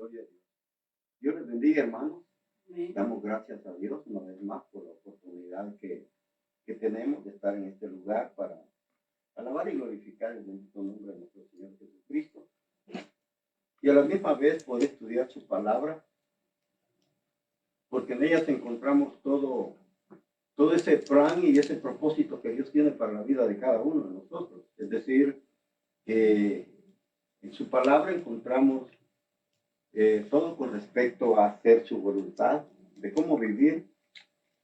Gloria a Dios. Dios les bendiga, hermanos. Damos gracias a Dios una vez más por la oportunidad que tenemos de estar en este lugar para alabar y glorificar el bendito nombre de nuestro Señor Jesucristo. Y a la misma vez poder estudiar su palabra, porque en ellas encontramos todo ese plan y ese propósito que Dios tiene para la vida de cada uno de nosotros. Es decir, que en su palabra encontramos todo con respecto a hacer su voluntad, de cómo vivir,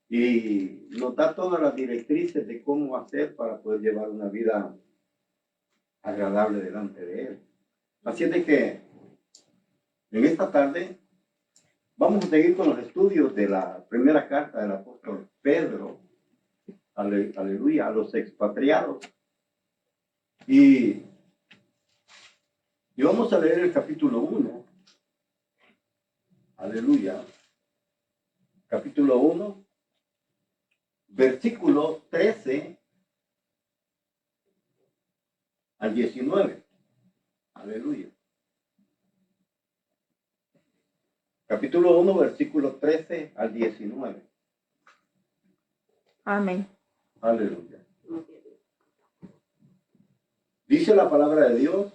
y nos da todas las directrices de cómo hacer para poder llevar una vida agradable delante de Él. Así es de que en esta tarde vamos a seguir con los estudios de la primera carta del apóstol Pedro, aleluya, a los expatriados. Y vamos a leer el capítulo 1, aleluya, capítulo 1, versículo 13 al 19, aleluya. Capítulo 1, versículo 13 al 19. Amén. Aleluya. Dice la palabra de Dios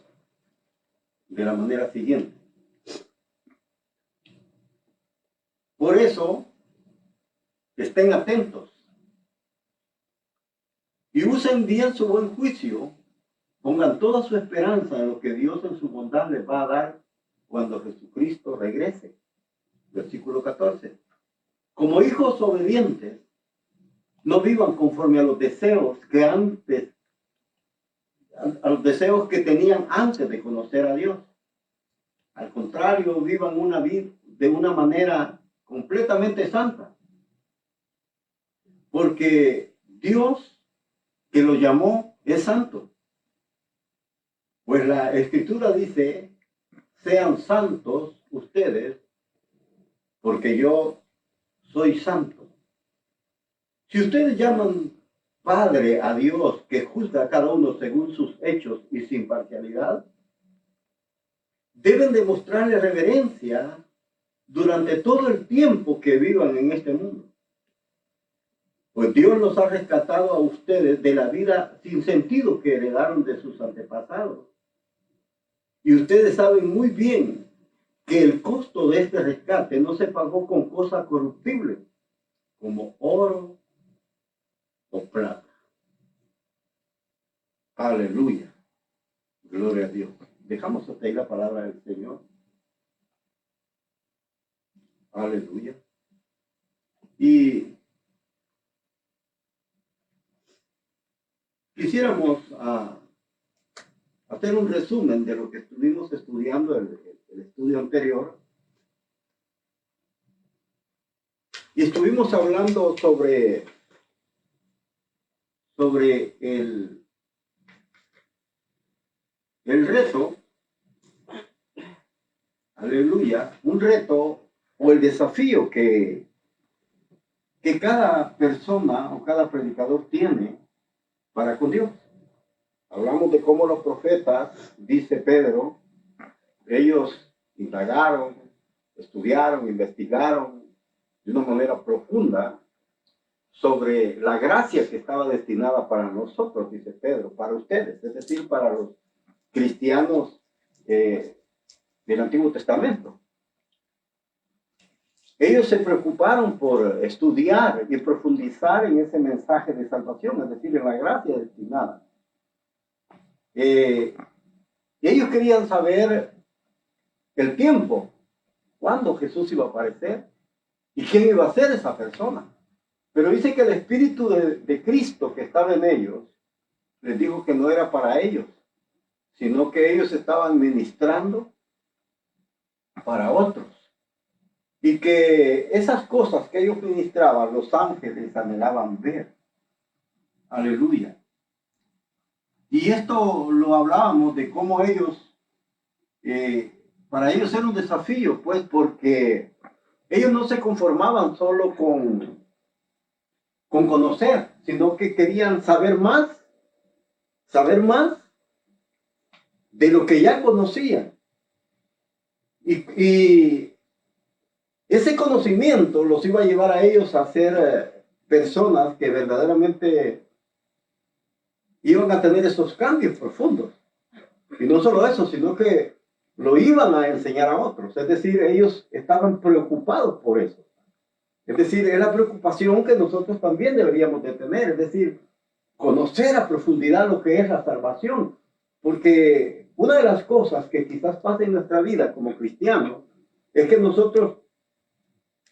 de la manera siguiente. Por eso, estén atentos y usen bien su buen juicio, pongan toda su esperanza en lo que Dios en su bondad les va a dar cuando Jesucristo regrese. Versículo 14. Como hijos obedientes, no vivan conforme a los deseos que tenían antes de conocer a Dios. Al contrario, vivan una vida de una manera completamente santa. Porque Dios que lo llamó es santo. Pues la Escritura dice, sean santos ustedes, porque yo soy santo. Si ustedes llaman Padre a Dios que juzga a cada uno según sus hechos y sin parcialidad, deben demostrarle reverencia durante todo el tiempo que vivan en este mundo. Pues Dios los ha rescatado a ustedes de la vida sin sentido que heredaron de sus antepasados. Y ustedes saben muy bien que el costo de este rescate no se pagó con cosas corruptibles, como oro o plata. Aleluya. Gloria a Dios. Dejamos hasta ahí la palabra del Señor. Aleluya. Y quisiéramos hacer un resumen de lo que estuvimos estudiando el estudio anterior. Y estuvimos hablando sobre el reto, aleluya, un reto o el desafío que cada persona o cada predicador tiene para con Dios. Hablamos de cómo los profetas, dice Pedro, ellos indagaron, estudiaron, investigaron de una manera profunda sobre la gracia que estaba destinada para nosotros, dice Pedro, para ustedes, es decir, para los cristianos del Antiguo Testamento. Ellos se preocuparon por estudiar y profundizar en ese mensaje de salvación, es decir, en la gracia destinada. Ellos querían saber el tiempo, cuándo Jesús iba a aparecer y quién iba a ser esa persona. Pero dice que el Espíritu de Cristo que estaba en ellos les dijo que no era para ellos, sino que ellos estaban ministrando para otros. Y que esas cosas que ellos ministraban, los ángeles anhelaban ver. Aleluya. Y esto lo hablábamos de cómo ellos, para ellos era un desafío, pues, porque ellos no se conformaban solo con conocer, sino que querían saber más de lo que ya conocían. Y Y ese conocimiento los iba a llevar a ellos a ser personas que verdaderamente iban a tener esos cambios profundos. Y no solo eso, sino que lo iban a enseñar a otros. Es decir, ellos estaban preocupados por eso. Es decir, es la preocupación que nosotros también deberíamos de tener. Es decir, conocer a profundidad lo que es la salvación. Porque una de las cosas que quizás pasa en nuestra vida como cristianos es que nosotros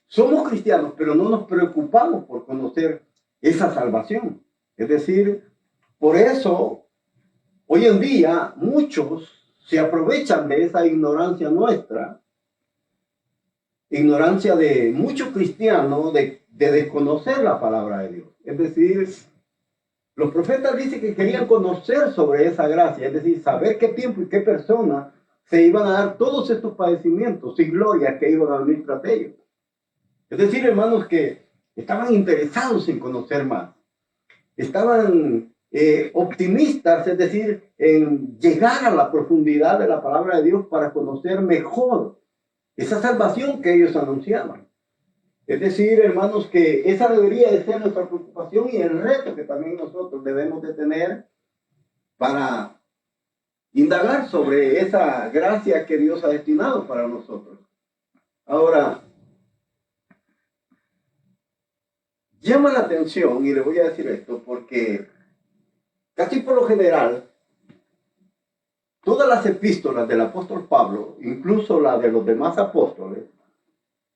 somos cristianos, pero no nos preocupamos por conocer esa salvación. Es decir, por eso, hoy en día, muchos se aprovechan de esa ignorancia nuestra, ignorancia de muchos cristianos, de desconocer la palabra de Dios. Es decir, los profetas dicen que querían conocer sobre esa gracia, es decir, saber qué tiempo y qué persona se iban a dar todos estos padecimientos y glorias que iban a venir tras ellos. Es decir, hermanos, que estaban interesados en conocer más. Estaban optimistas, es decir, en llegar a la profundidad de la palabra de Dios para conocer mejor esa salvación que ellos anunciaban. Es decir, hermanos, que esa debería de ser nuestra preocupación y el reto que también nosotros debemos de tener para indagar sobre esa gracia que Dios ha destinado para nosotros. Ahora, llama la atención, y le voy a decir esto, porque casi por lo general, todas las epístolas del apóstol Pablo, incluso la de los demás apóstoles,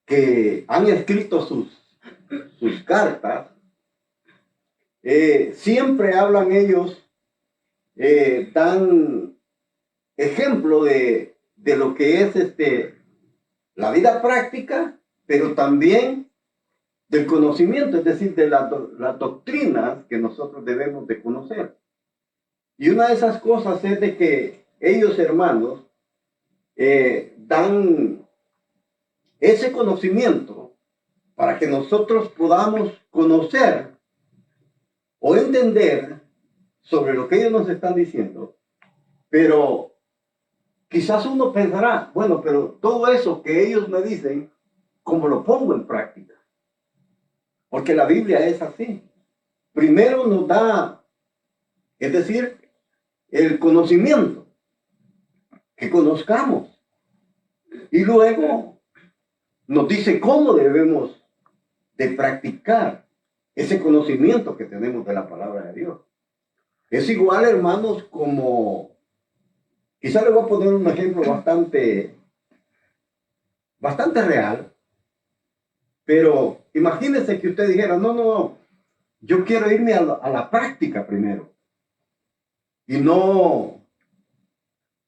que han escrito sus cartas, siempre hablan ellos, dan ejemplo de lo que es la vida práctica, pero también del conocimiento, es decir, de las doctrinas que nosotros debemos de conocer. Y una de esas cosas es de que ellos, hermanos, dan ese conocimiento para que nosotros podamos conocer o entender sobre lo que ellos nos están diciendo. Pero quizás uno pensará, bueno, pero todo eso que ellos me dicen, ¿cómo lo pongo en práctica? Porque la Biblia es así. Primero nos da, es decir, el conocimiento, que conozcamos. Y luego nos dice cómo debemos de practicar ese conocimiento que tenemos de la palabra de Dios. Es igual, hermanos, como, quizá le voy a poner un ejemplo bastante real, pero imagínense que usted dijera, no, yo quiero irme a la práctica primero y no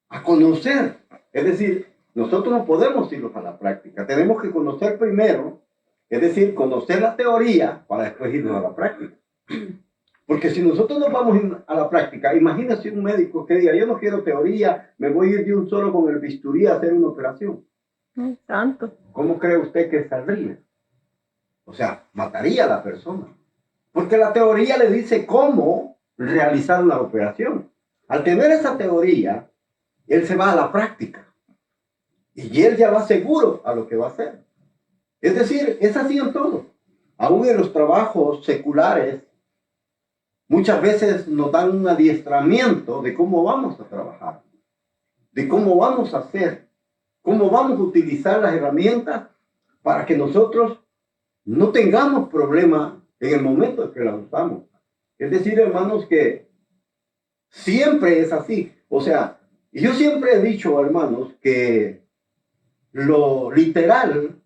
a conocer. Es decir, nosotros no podemos irnos a la práctica, tenemos que conocer primero, es decir, conocer la teoría para después irnos a la práctica. Porque si nosotros nos vamos a la práctica, imagínese un médico que diga, yo no quiero teoría, me voy a ir de un solo con el bisturí a hacer una operación. Santo. ¿Cómo cree usted que saldría? O sea, mataría a la persona. Porque la teoría le dice cómo realizar una operación. Al tener esa teoría, él se va a la práctica. Y él ya va seguro a lo que va a hacer. Es decir, es así en todo. Aún en los trabajos seculares, muchas veces nos dan un adiestramiento de cómo vamos a trabajar, de cómo vamos a hacer, cómo vamos a utilizar las herramientas para que nosotros no tengamos problema en el momento en que las usamos. Es decir, hermanos, que siempre es así. O sea, yo siempre he dicho, hermanos, que lo literal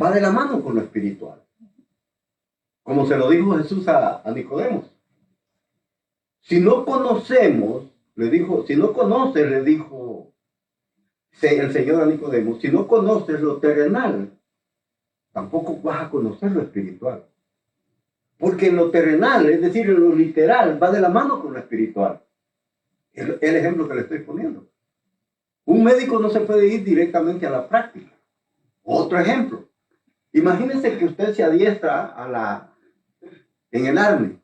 va de la mano con lo espiritual. Como se lo dijo Jesús a Nicodemos. Si no conocemos, le dijo, si no conoces, le dijo el Señor a Nicodemos, si no conoces lo terrenal, tampoco vas a conocer lo espiritual. Porque en lo terrenal, es decir, en lo literal, va de la mano con lo espiritual. El ejemplo que le estoy poniendo. Un médico no se puede ir directamente a la práctica. Otro ejemplo. Imagínense que usted se adiestra en el army.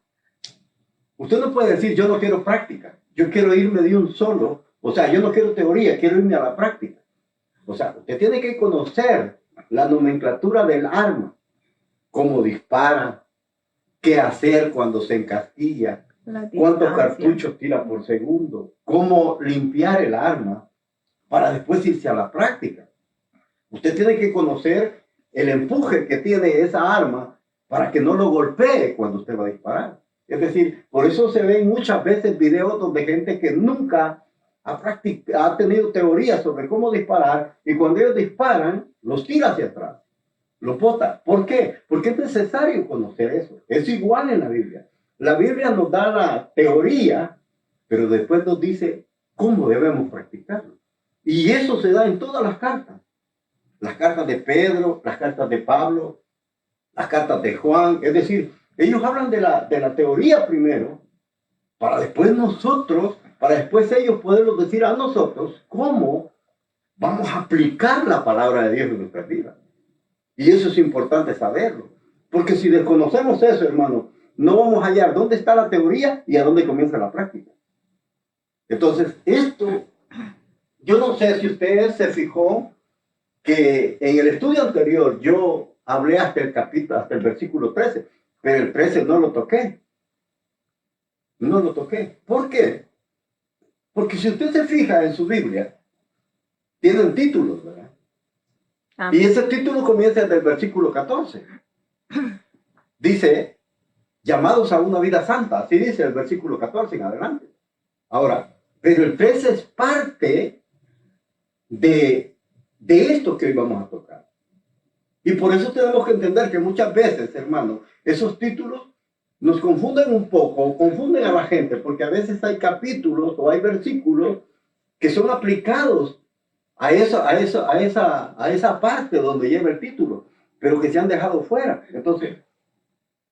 Usted no puede decir, yo no quiero práctica. Yo quiero irme de un solo. O sea, yo no quiero teoría, quiero irme a la práctica. O sea, usted tiene que conocer la nomenclatura del arma, cómo dispara, qué hacer cuando se encastilla, cuántos cartuchos tira por segundo, cómo limpiar el arma para después irse a la práctica. Usted tiene que conocer el empuje que tiene esa arma para que no lo golpee cuando usted va a disparar. Es decir, por eso se ven muchas veces videos donde gente que nunca ha tenido teoría sobre cómo disparar, y cuando ellos disparan, los tira hacia atrás, los bota. ¿Por qué? Porque es necesario conocer eso. Es igual en la Biblia. La Biblia nos da la teoría, pero después nos dice cómo debemos practicarlo. Y eso se da en todas las cartas. Las cartas de Pedro, las cartas de Pablo, las cartas de Juan. Es decir, ellos hablan de la teoría primero, para después ellos poderlos decir a nosotros cómo vamos a aplicar la palabra de Dios en nuestras vidas. Y eso es importante saberlo. Porque si desconocemos eso, hermano, no vamos a hallar dónde está la teoría y a dónde comienza la práctica. Entonces, yo no sé si usted se fijó que en el estudio anterior yo hablé hasta el versículo 13, pero el 13 no lo toqué. No lo toqué. ¿Por qué? Porque si usted se fija en su Biblia, tienen títulos, ¿verdad? Y ese título comienza desde el versículo 14. Dice, llamados a una vida santa. Así dice el versículo 14 en adelante. Ahora, pero el 13 es parte de esto que hoy vamos a tocar. Y por eso tenemos que entender que muchas veces, hermano, esos títulos nos confunden un poco, o confunden a la gente, porque a veces hay capítulos o hay versículos que son aplicados a esa parte donde lleva el título, pero que se han dejado fuera. Entonces,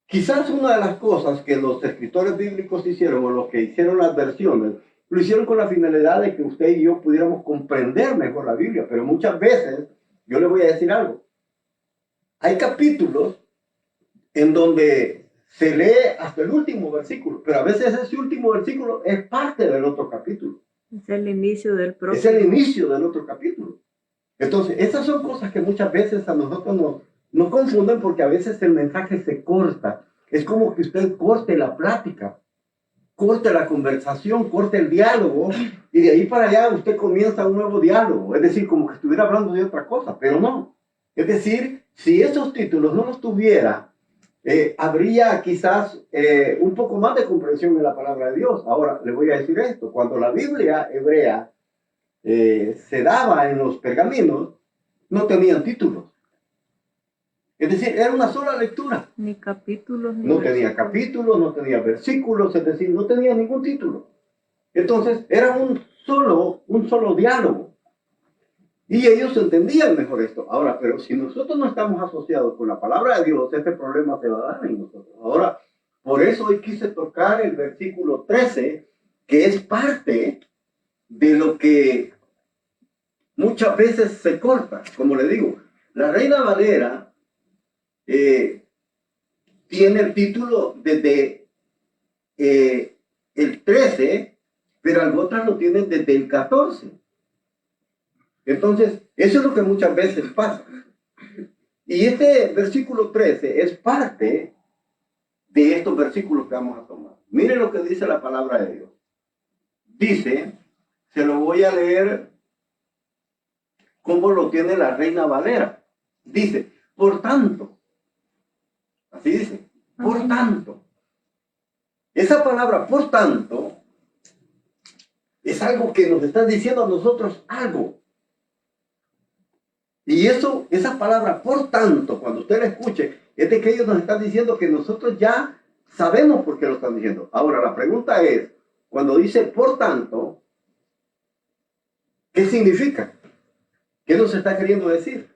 quizás una de las cosas que los escritores bíblicos hicieron, o los que hicieron las versiones, lo hicieron con la finalidad de que usted y yo pudiéramos comprender mejor la Biblia, pero muchas veces, yo le voy a decir algo, hay capítulos en donde se lee hasta el último versículo, pero a veces ese último versículo es parte del otro capítulo. Es el inicio del próximo. Es el inicio del otro capítulo. Entonces, esas son cosas que muchas veces a nosotros nos confunden, porque a veces el mensaje se corta. Es como que usted corte la plática, corte la conversación, corte el diálogo, y de ahí para allá usted comienza un nuevo diálogo. Es decir, como que estuviera hablando de otra cosa, pero no. Es decir, si esos títulos no los tuviera, habría quizás un poco más de comprensión en la palabra de Dios. Ahora, le voy a decir esto. Cuando la Biblia hebrea se daba en los pergaminos, no tenían títulos. Es decir, era una sola lectura. Ni capítulos. No tenía capítulos, no tenía versículos, es decir, no tenía ningún título. Entonces, era un solo diálogo. Y ellos entendían mejor esto. Ahora, pero si nosotros no estamos asociados con la palabra de Dios, este problema se va a dar en nosotros. Ahora, por eso hoy quise tocar el versículo 13, que es parte de lo que muchas veces se corta. Como le digo, la Reina Valera tiene el título desde el 13, pero algunas lo tienen desde el 14. Entonces, eso es lo que muchas veces pasa. Y este versículo 13 es parte de estos versículos que vamos a tomar. Miren lo que dice la palabra de Dios. Dice, se lo voy a leer como lo tiene la Reina Valera. Dice, por tanto. Así dice, por tanto. Esa palabra, por tanto, es algo que nos está diciendo a nosotros algo. Y esa palabra, por tanto, cuando usted la escuche, es de que ellos nos están diciendo que nosotros ya sabemos por qué lo están diciendo. Ahora, la pregunta es, cuando dice por tanto, ¿qué significa? ¿Qué nos está queriendo decir?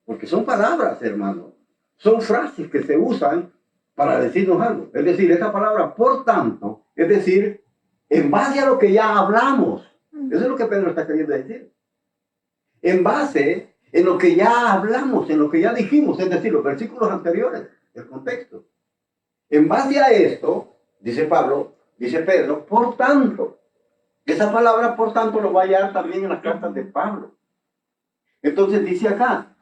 Porque son palabras, hermano. Son frases que se usan para decirnos algo. Es decir, esa palabra, por tanto, es decir, en base a lo que ya hablamos. Eso es lo que Pedro está queriendo decir. En base en lo que ya hablamos, en lo que ya dijimos, es decir, los versículos anteriores, el contexto. En base a esto, dice Pedro, por tanto. Esa palabra, por tanto, lo va a hallar también en las cartas de Pablo. Entonces dice acá,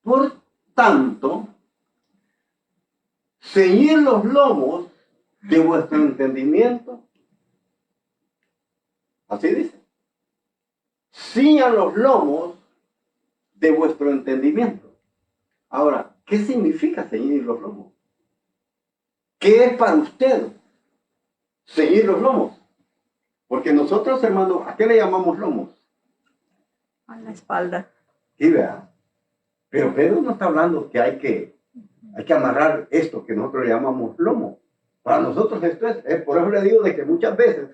por tanto, ceñid los lomos de vuestro entendimiento. Así dice. Ciñan los lomos de vuestro entendimiento. Ahora, ¿qué significa ceñir los lomos? ¿Qué es para usted ceñir los lomos? Porque nosotros, hermanos, ¿a qué le llamamos lomos? A la espalda. Sí, vea. Pero Pedro no está hablando que hay que amarrar esto que nosotros le llamamos lomo. Para nosotros esto es por eso le digo de que muchas veces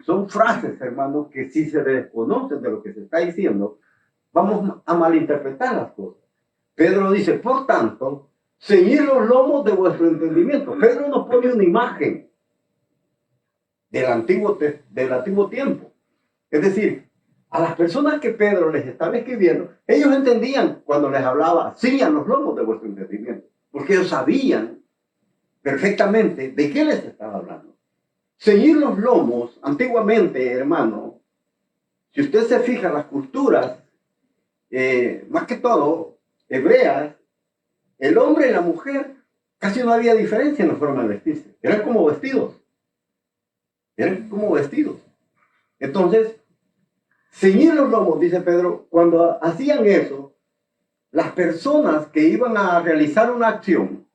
son frases, hermanos, que si se desconocen de lo que se está diciendo, vamos a malinterpretar las cosas. Pedro dice, por tanto, ceñid los lomos de vuestro entendimiento. Pedro nos pone una imagen del antiguo tiempo. Es decir, a las personas que Pedro les estaba escribiendo, ellos entendían cuando les hablaba, ciñan los lomos de vuestro entendimiento, porque ellos sabían perfectamente de qué les estaba hablando. Ceñir los lomos, antiguamente, hermano, si usted se fija en las culturas, más que todo, hebreas, el hombre y la mujer, casi no había diferencia en la forma de vestirse. Eran como vestidos. Entonces, ceñir los lomos, dice Pedro, cuando hacían eso, las personas que iban a realizar una acción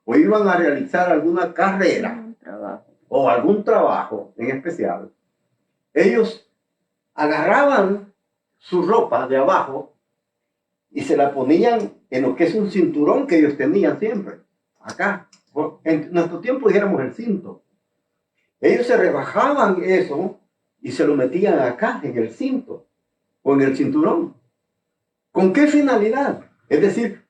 o iban a realizar alguna carrera o algún trabajo en especial, ellos agarraban su ropa de abajo y se la ponían en lo que es un cinturón que ellos tenían siempre, acá. En nuestro tiempo dijéramos el cinto. Ellos se rebajaban eso y se lo metían acá, en el cinto o en el cinturón. ¿Con qué finalidad? Es decir,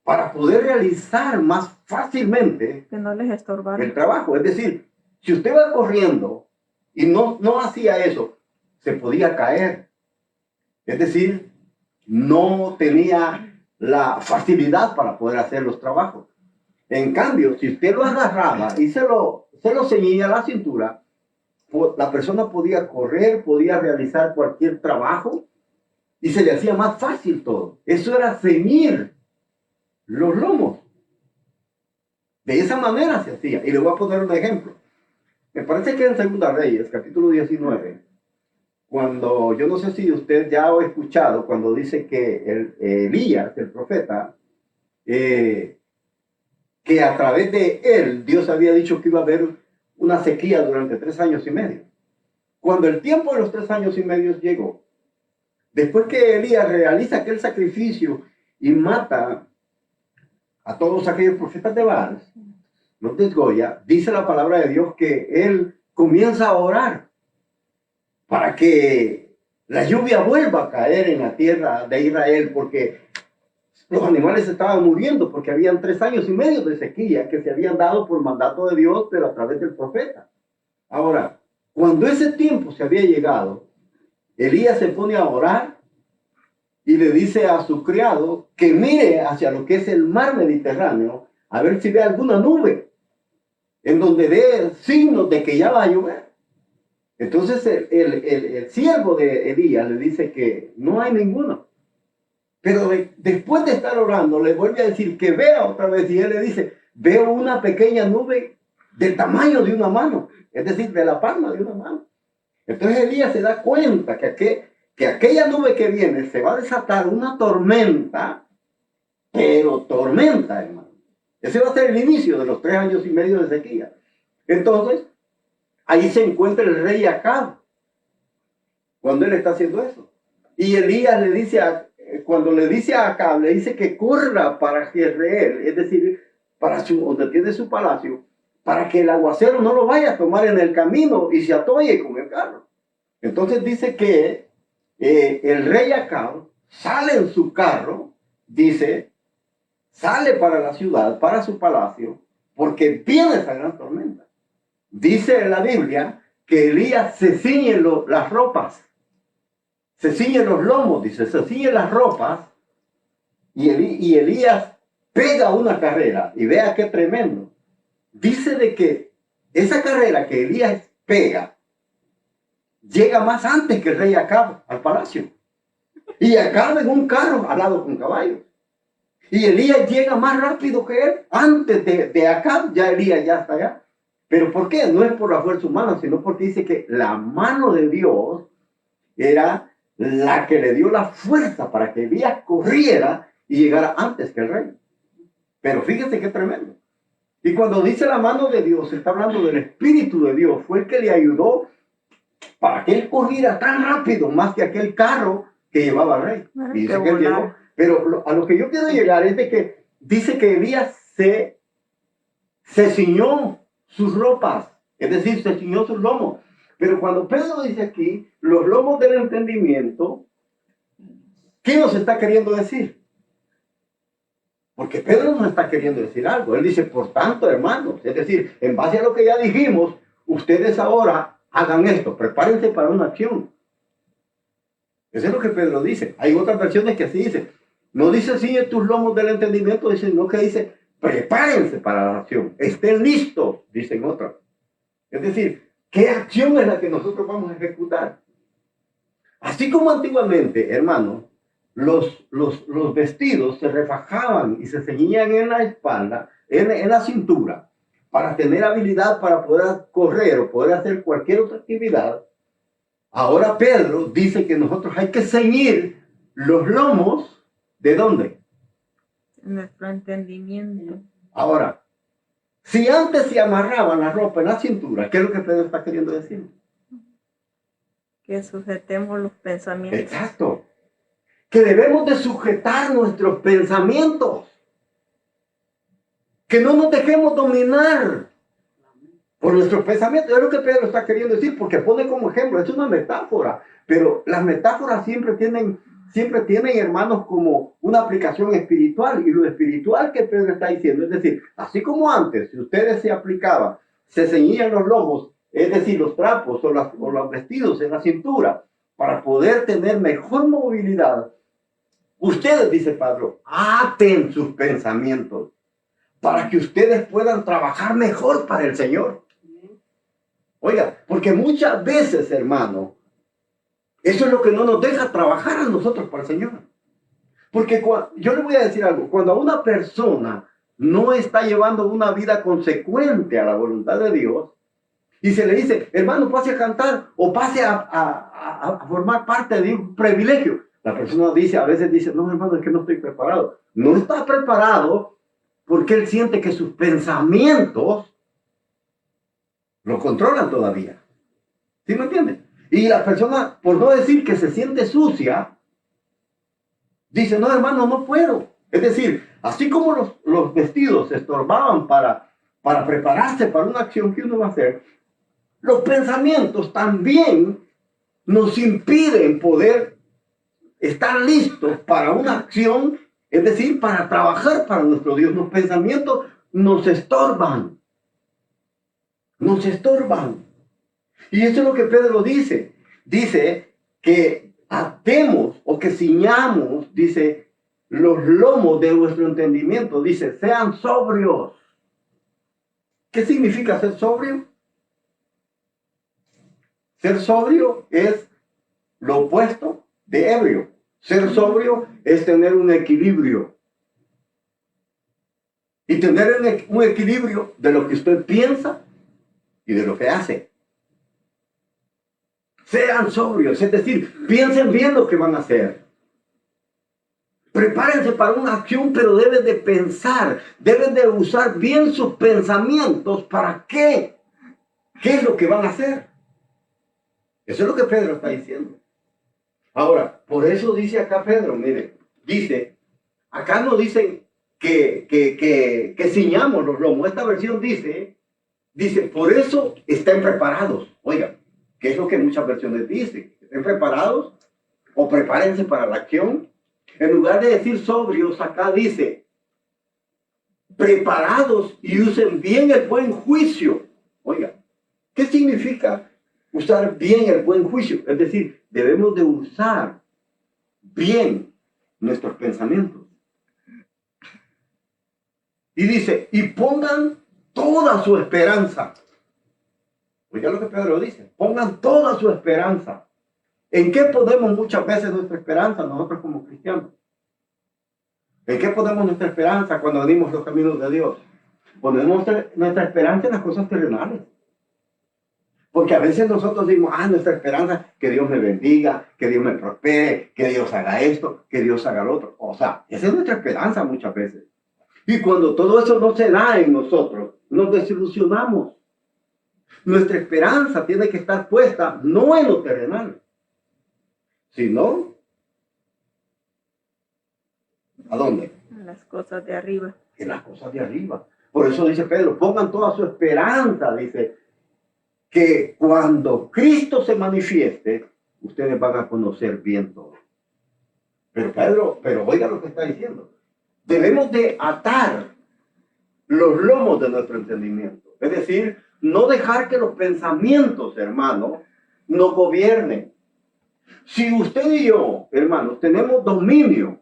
para poder realizar más fácilmente que no les estorbara el trabajo. Es decir, si usted va corriendo y no hacía eso, se podía caer. Es decir, no tenía la facilidad para poder hacer los trabajos. En cambio, si usted lo agarraba y se lo ceñía a la cintura, la persona podía correr, podía realizar cualquier trabajo y se le hacía más fácil todo. Eso era ceñir los lomos. De esa manera se hacía. Y le voy a poner un ejemplo. Me parece que en Segunda Reyes, capítulo 19, cuando, yo no sé si usted ya ha escuchado, cuando dice que Elías, el profeta, que a través de él, Dios había dicho que iba a haber una sequía durante 3 años y medio. Cuando el tiempo de los 3 años y medio llegó, después que Elías realiza aquel sacrificio y mata a todos aquellos profetas de Baal, los desgolla, dice la palabra de Dios que él comienza a orar para que la lluvia vuelva a caer en la tierra de Israel, porque los animales estaban muriendo, porque habían 3 años y medio de sequía que se habían dado por mandato de Dios, pero a través del profeta. Ahora, cuando ese tiempo se había llegado, Elías se pone a orar y le dice a su criado que mire hacia lo que es el mar Mediterráneo, a ver si ve alguna nube en donde dé signos de que ya va a llover. Entonces el siervo de Elías le dice que no hay ninguno. Pero después de estar orando, le vuelve a decir que vea otra vez. Y él le dice, veo una pequeña nube del tamaño de una mano. Es decir, de la palma de una mano. Entonces Elías se da cuenta que aquella nube que viene se va a desatar una tormenta, pero tormenta, hermano. Ese va a ser el inicio de los 3 años y medio de sequía. Entonces, ahí se encuentra el rey Acab, cuando él está haciendo eso. Y Elías le dice, cuando le dice a Acab, le dice que corra para Jezreel, es decir, para donde tiene su palacio, para que el aguacero no lo vaya a tomar en el camino y se atolle con el carro. Entonces dice que el rey Acab sale en su carro, dice, sale para la ciudad, para su palacio, porque viene esa gran tormenta. Dice en la Biblia que Elías se ciñe las ropas, se ciñe los lomos, dice, se ciñe las ropas, y Elías pega una carrera, y vea qué tremendo. Dice de que esa carrera que Elías pega, llega más antes que el rey Acab al palacio. Y acá ven un carro alado con caballos. Y Elías llega más rápido que él. Antes de acá, ya Elías ya está allá. ¿Pero por qué? No es por la fuerza humana, sino porque dice que la mano de Dios era la que le dio la fuerza para que Elías corriera y llegara antes que el rey. Pero fíjese qué tremendo. Y cuando dice la mano de Dios, se está hablando del Espíritu de Dios. Fue el que le ayudó para que él corriera tan rápido, más que aquel carro que llevaba al rey. Y dice que él llegó. Pero a lo que yo quiero llegar es de que dice que Elías se ciñó sus ropas, es decir, se ciñó sus lomos. Pero cuando Pedro dice aquí, los lomos del entendimiento, ¿qué nos está queriendo decir? Porque Pedro nos está queriendo decir algo. Él dice, por tanto, hermanos, es decir, en base a lo que ya dijimos, ustedes ahora hagan esto, prepárense para una acción. Eso es lo que Pedro dice. Hay otras versiones que así dicen. No dice ciñe tus lomos del entendimiento, dice, no, que dice, prepárense para la acción, estén listos, dicen otras. Es decir, ¿qué acción es la que nosotros vamos a ejecutar? Así como antiguamente, hermanos, los vestidos se refajaban y se ceñían en la espalda, en la cintura, para tener habilidad para poder correr o poder hacer cualquier otra actividad. Ahora Pedro dice que nosotros hay que ceñir los lomos, ¿de dónde? Nuestro entendimiento. Ahora, si antes se amarraban la ropa en la cintura, ¿qué es lo que Pedro está queriendo decir? Que sujetemos los pensamientos. Exacto. Que debemos de sujetar nuestros pensamientos. Que no nos dejemos dominar por nuestros pensamientos. Es lo que Pedro está queriendo decir, porque pone como ejemplo, es una metáfora, pero las metáforas siempre tienen, hermanos, como una aplicación espiritual, y lo espiritual que Pedro está diciendo, es decir, así como antes, si ustedes se aplicaban, se ceñían los lomos, es decir, los trapos o los vestidos en la cintura, para poder tener mejor movilidad, ustedes, dice Pedro, aten sus pensamientos, para que ustedes puedan trabajar mejor para el Señor. Oiga, porque muchas veces, hermano, eso es lo que no nos deja trabajar a nosotros para el Señor. Porque yo le voy a decir algo, cuando una persona no está llevando una vida consecuente a la voluntad de Dios, y se le dice, hermano, pase a cantar o pase a formar parte de un privilegio, la persona dice, a veces dice, no, hermano, es que no estoy preparado. No está preparado porque él siente que sus pensamientos lo controlan todavía. ¿Sí me entienden? Y la persona, por no decir que se siente sucia, dice, no, hermano, no puedo. Es decir, así como los vestidos se estorbaban para prepararse para una acción que uno va a hacer, los pensamientos también nos impiden poder estar listos para una acción, es decir, para trabajar para nuestro Dios. Los pensamientos nos estorban. Nos estorban. Y eso es lo que Pedro dice. Dice que atemos o que ciñamos, dice, los lomos de vuestro entendimiento. Dice, sean sobrios. ¿Qué significa ser sobrio? Ser sobrio es lo opuesto de ebrio. Ser sobrio es tener un equilibrio. Y tener un equilibrio de lo que usted piensa y de lo que hace. Sean sobrios, es decir, piensen bien lo que van a hacer. Prepárense para una acción, pero deben de pensar, deben de usar bien sus pensamientos. ¿Para qué? ¿Qué es lo que van a hacer? Eso es lo que Pedro está diciendo. Ahora, por eso dice acá Pedro, mire, dice, acá no dicen que ciñamos los lomos. Esta versión dice, por eso estén preparados. Oiga, ¿qué es lo que muchas versiones dicen? Estén preparados o prepárense para la acción. En lugar de decir sobrios, acá dice, preparados y usen bien el buen juicio. Oiga, ¿qué significa usar bien el buen juicio? Es decir, debemos de usar bien nuestros pensamientos. Y dice, y pongan toda su esperanza. Oiga lo que Pedro dice, pongan toda su esperanza ¿En qué ponemos muchas veces nuestra esperanza nosotros como cristianos? ¿En qué ponemos nuestra esperanza cuando venimos los caminos de Dios? Ponemos nuestra esperanza en las cosas terrenales. Porque a veces nosotros decimos, nuestra esperanza, que Dios me bendiga, que Dios me prospere, que Dios haga esto, que Dios haga lo otro. O sea, esa es nuestra esperanza muchas veces. Y cuando todo eso no se da en nosotros, nos desilusionamos. Nuestra esperanza tiene que estar puesta no en lo terrenal, sino ¿a dónde? En las cosas de arriba. En las cosas de arriba. Por eso dice Pedro, pongan toda su esperanza, dice, que cuando Cristo se manifieste, ustedes van a conocer bien todo. Pero oiga lo que está diciendo. Debemos de atar los lomos de nuestro entendimiento. Es decir, no dejar que los pensamientos, hermanos, nos gobiernen. Si usted y yo, hermanos, tenemos dominio,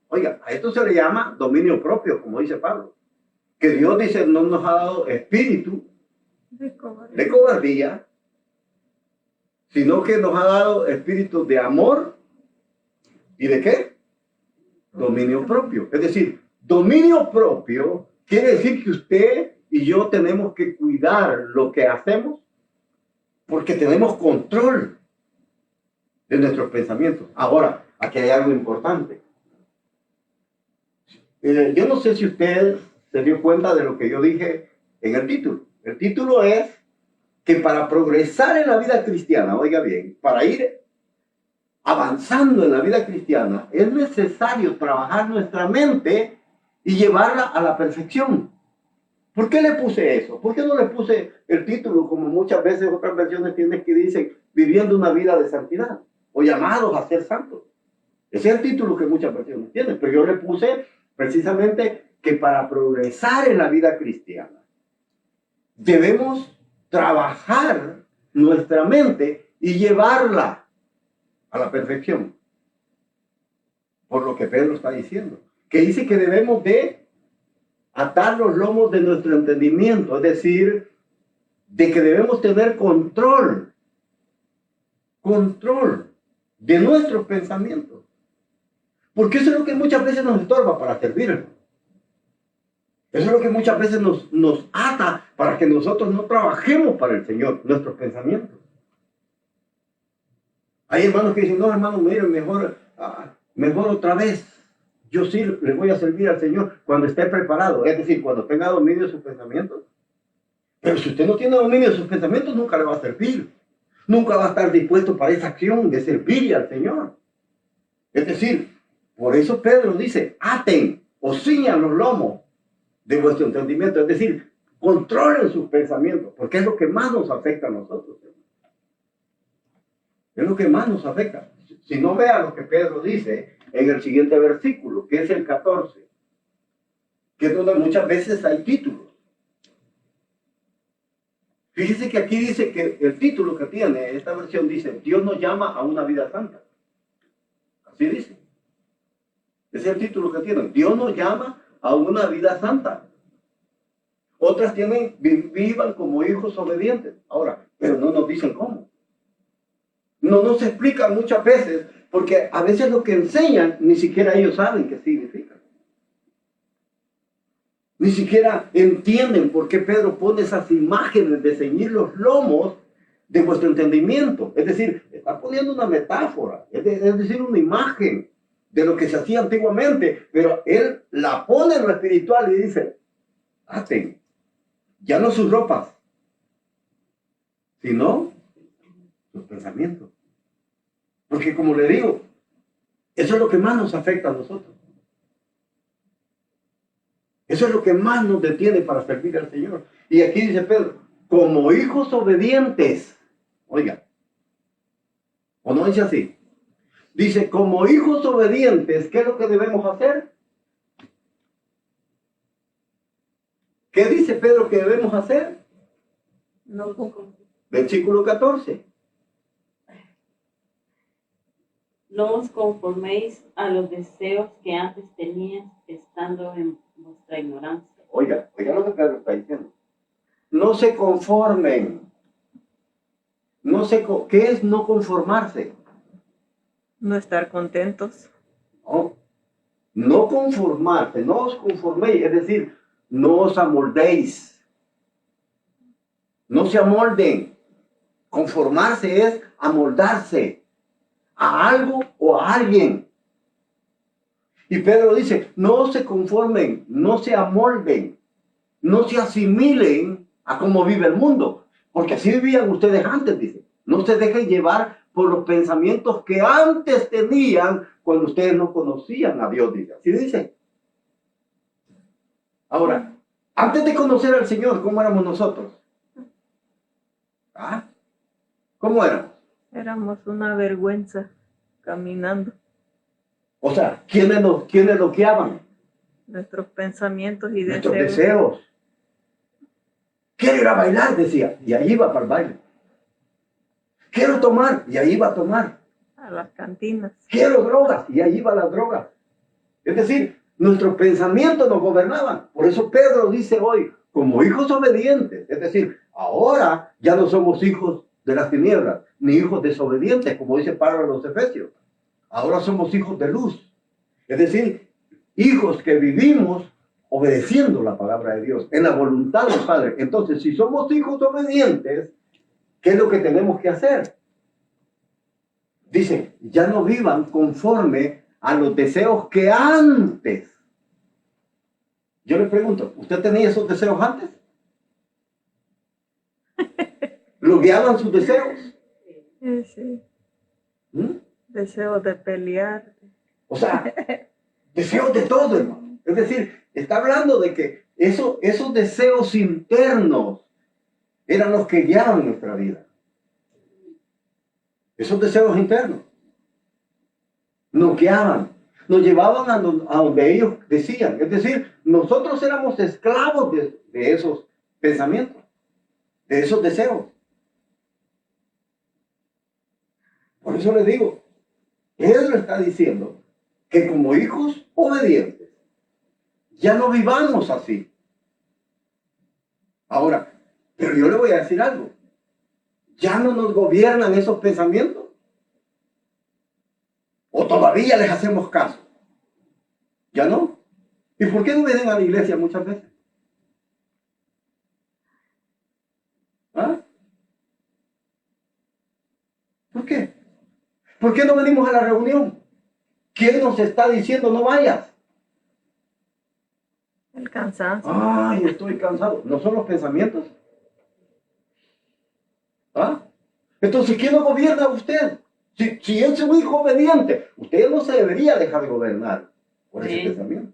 oiga, a esto se le llama dominio propio, como dice Pablo. Que Dios dice, no nos ha dado espíritu de cobardía, sino que nos ha dado espíritu de amor y de ¿qué? Dominio propio. Es decir, dominio propio quiere decir que usted y yo tenemos que cuidar lo que hacemos porque tenemos control de nuestros pensamientos. Ahora, aquí hay algo importante. Yo no sé si usted se dio cuenta de lo que yo dije en el título. El título es que para progresar en la vida cristiana, oiga bien, para ir avanzando en la vida cristiana, es necesario trabajar nuestra mente y llevarla a la perfección. ¿Por qué le puse eso? ¿Por qué no le puse el título como muchas veces otras versiones tienen que dicen viviendo una vida de santidad o llamados a ser santos? Ese es el título que muchas versiones tienen, pero yo le puse precisamente que para progresar en la vida cristiana debemos trabajar nuestra mente y llevarla a la perfección. Por lo que Pedro está diciendo, que dice que debemos de atar los lomos de nuestro entendimiento, es decir, de que debemos tener control de nuestros pensamientos. Porque eso es lo que muchas veces nos estorba para servirlo. Eso es lo que muchas veces nos ata para que nosotros no trabajemos para el Señor, nuestros pensamientos. Hay hermanos que dicen, no hermano, miren, mejor otra vez. Yo sí le voy a servir al Señor cuando esté preparado, es decir, cuando tenga dominio de sus pensamientos. Pero si usted no tiene dominio de sus pensamientos, nunca le va a servir. Nunca va a estar dispuesto para esa acción de servirle al Señor. Es decir, por eso Pedro dice, aten o ciñan los lomos de vuestro entendimiento. Es decir, controlen sus pensamientos, porque es lo que más nos afecta a nosotros. Es lo que más nos afecta. Si no, vea lo que Pedro dice en el siguiente versículo, que es el 14, que es donde muchas veces hay títulos. Fíjese que aquí dice que el título que tiene esta versión dice, Dios nos llama a una vida santa. Así dice. Ese es el título que tiene. Dios nos llama a una vida santa. Otras tienen, vivan como hijos obedientes. Ahora, pero no nos dicen cómo. No nos explican muchas veces, porque a veces lo que enseñan, ni siquiera ellos saben qué significa. Ni siquiera entienden por qué Pedro pone esas imágenes de ceñir los lomos de vuestro entendimiento. Es decir, está poniendo una metáfora, es decir, una imagen de lo que se hacía antiguamente, pero él la pone en lo espiritual y dice, aten, ya no sus ropas, sino sus pensamientos. Porque como le digo, eso es lo que más nos afecta a nosotros. Eso es lo que más nos detiene para servir al Señor. Y aquí dice Pedro, como hijos obedientes, oiga, o no dice así, dice, como hijos obedientes, ¿qué es lo que debemos hacer? ¿Qué dice Pedro que debemos hacer? No, Versículo 14. No os conforméis a los deseos que antes teníais estando en vuestra ignorancia. Oiga lo que Pedro está diciendo. No se conformen. ¿Qué es no conformarse? No estar contentos. No, no conformarse, no os conforméis, es decir, no os amoldéis, no se amolden. Conformarse es amoldarse a algo o a alguien. Y Pedro dice, no se conformen, no se amolden, no se asimilen a cómo vive el mundo, porque así vivían ustedes antes, dice. No se dejen llevar por los pensamientos que antes tenían cuando ustedes no conocían a Dios, dice. Así dice. Ahora, antes de conocer al Señor, ¿cómo éramos nosotros? ¿Ah? ¿Cómo éramos? Éramos una vergüenza caminando. O sea, ¿quiénes nos guiaban? Nuestros pensamientos y Nuestros deseos. deseos. Quiero ir a bailar, decía, y ahí iba para el baile. Quiero tomar, y ahí iba a tomar. A las cantinas. Quiero drogas, y ahí iba la droga. Es decir, nuestros pensamientos nos gobernaban. Por eso Pedro dice hoy, como hijos obedientes, es decir, ahora ya no somos hijos de las tinieblas, ni hijos desobedientes, como dice Pablo en los Efesios. Ahora somos hijos de luz. Es decir, hijos que vivimos obedeciendo la palabra de Dios, en la voluntad del Padre. Entonces, si somos hijos obedientes, ¿qué es lo que tenemos que hacer? Dice, ya no vivan conforme a los deseos que antes. Yo le pregunto, ¿usted tenía esos deseos antes? ¿Lo guiaban sus deseos? Sí. ¿Mm? Deseos de pelear. O sea, deseos de todo, hermano. Es decir, está hablando de que esos deseos internos eran los que guiaban nuestra vida. Esos deseos internos nos guiaban, nos llevaban a donde ellos decían. Es decir, nosotros éramos esclavos de esos pensamientos, de esos deseos. Por eso les digo, Pedro está diciendo que como hijos obedientes, ya no vivamos así. Ahora, pero yo le voy a decir algo. ¿Ya no nos gobiernan esos pensamientos? ¿O todavía les hacemos caso? ¿Ya no? ¿Y por qué no vienen a la iglesia muchas veces? ¿Ah? ¿Por qué? ¿Por qué no venimos a la reunión? ¿Quién nos está diciendo no vayas? El cansancio. Ay, estoy cansado. ¿No son los pensamientos? ¿Ah? Entonces, ¿quién lo gobierna a usted? Si es un hijo obediente, usted no se debería dejar de gobernar por ese pensamiento.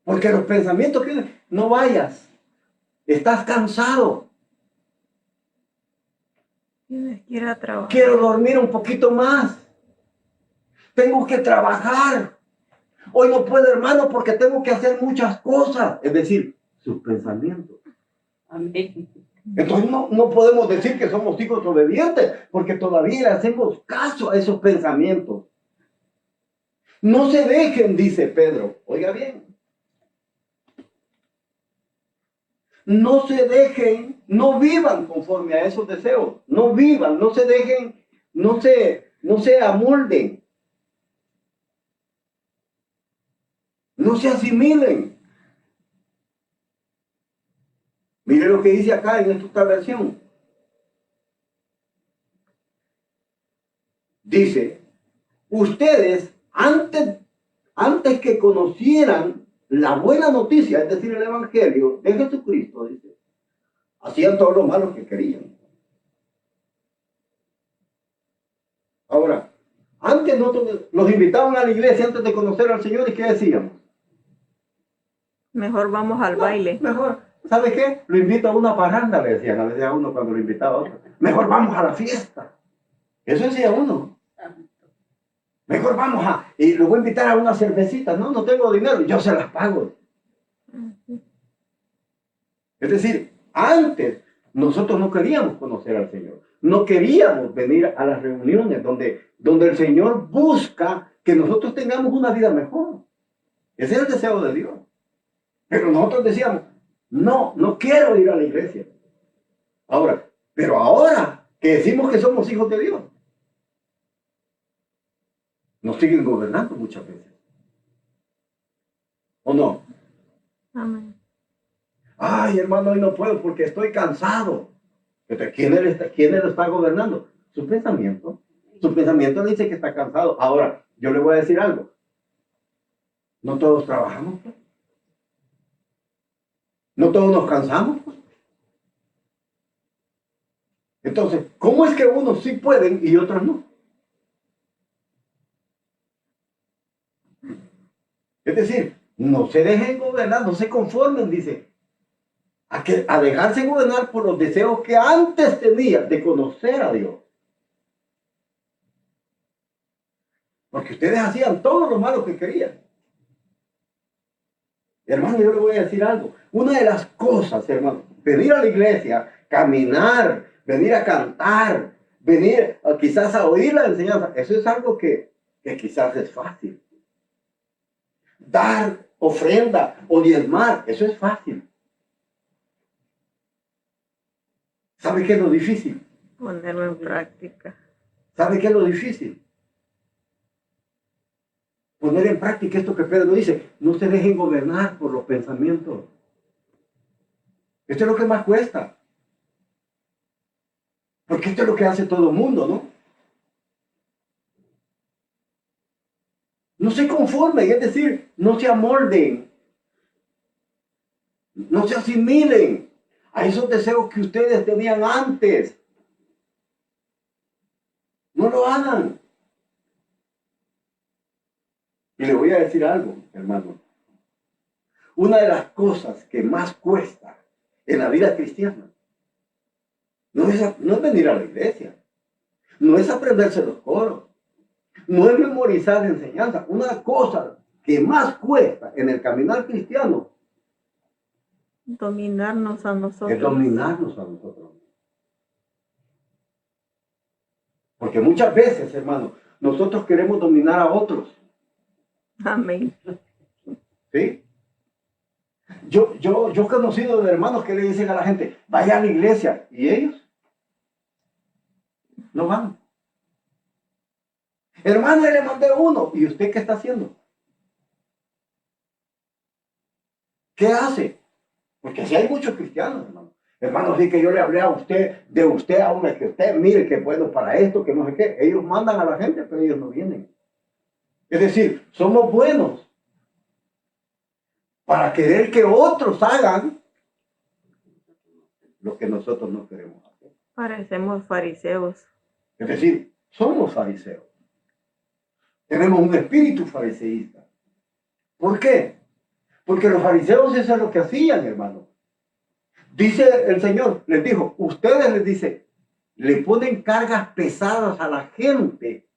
Porque los pensamientos que no vayas, estás cansado. Tienes que ir a trabajar. Quiero dormir un poquito más. Tengo que trabajar. Hoy no puedo, hermano, porque tengo que hacer muchas cosas. Es decir, sus pensamientos. Amén. Entonces no podemos decir que somos hijos obedientes, porque todavía le hacemos caso a esos pensamientos. No se dejen, dice Pedro. Oiga bien. No se dejen, no vivan conforme a esos deseos. No vivan, no se dejen, no se amolden. No se asimilen. Mire lo que dice acá en esta versión. Dice, ustedes antes que conocieran la buena noticia, es decir, el Evangelio de Jesucristo, dice, hacían todo lo malo que querían. Ahora, antes nosotros los invitaban a la iglesia antes de conocer al Señor, ¿y qué decíamos? Mejor vamos al baile. Mejor, ¿sabe qué? Lo invito a una parranda, le decían a veces a uno cuando lo invitaba a otro. Mejor vamos a la fiesta. Eso decía uno. Mejor vamos y lo voy a invitar a una cervecita. No tengo dinero, yo se las pago. Es decir, antes nosotros no queríamos conocer al Señor. No queríamos venir a las reuniones donde el Señor busca que nosotros tengamos una vida mejor. Ese es el deseo de Dios. Pero nosotros decíamos, no quiero ir a la iglesia. Pero ahora que decimos que somos hijos de Dios, nos siguen gobernando muchas veces. ¿O no? Amén. Ay, hermano, hoy no puedo porque estoy cansado. Pero ¿quién lo está gobernando? Su pensamiento. Su pensamiento dice que está cansado. Ahora, yo le voy a decir algo. No todos trabajamos, pues. No todos nos cansamos, pues. Entonces, ¿cómo es que unos sí pueden y otros no? Es decir, no se dejen gobernar, no se conformen, dice, a dejarse gobernar por los deseos que antes tenía de conocer a Dios. Porque ustedes hacían todo lo malo que querían. Hermano, yo le voy a decir algo. Una de las cosas, hermano, venir a la iglesia, caminar, venir a cantar, venir quizás a oír la enseñanza, eso es algo que quizás es fácil. Dar ofrenda o diezmar, eso es fácil. ¿Sabe qué es lo difícil? Ponerlo en práctica. ¿Sabe qué es lo difícil? Poner en práctica esto que Pedro dice, no se dejen gobernar por los pensamientos. Esto es lo que más cuesta. Porque esto es lo que hace todo el mundo, ¿no? No se conformen, es decir, no se amolden, no se asimilen a esos deseos que ustedes tenían antes. No lo hagan. Y le voy a decir algo, hermano. Una de las cosas que más cuesta en la vida cristiana no es venir a la iglesia, no es aprenderse los coros, no es memorizar enseñanza. Una cosa que más cuesta en el caminar cristiano Dominarnos a es nosotros. dominarnos a nosotros. Porque muchas veces, hermano, nosotros queremos dominar a otros. Amén. ¿Sí? Yo he conocido de hermanos que le dicen a la gente, vaya a la iglesia, y ellos no van. Hermano, le mandé uno, ¿y usted qué está haciendo? ¿Qué hace? Porque si hay muchos cristianos, hermano. Hermano, sí que yo le hablé a usted, de usted a una que usted mire que es bueno para esto, que no sé qué. Ellos mandan a la gente, pero ellos no vienen. Es decir, somos buenos para querer que otros hagan lo que nosotros no queremos hacer. Parecemos fariseos. Es decir, somos fariseos. Tenemos un espíritu fariseísta. ¿Por qué? Porque los fariseos eso es lo que hacían, hermano. Dice el Señor, les dijo, ustedes les dice, le ponen cargas pesadas a la gente.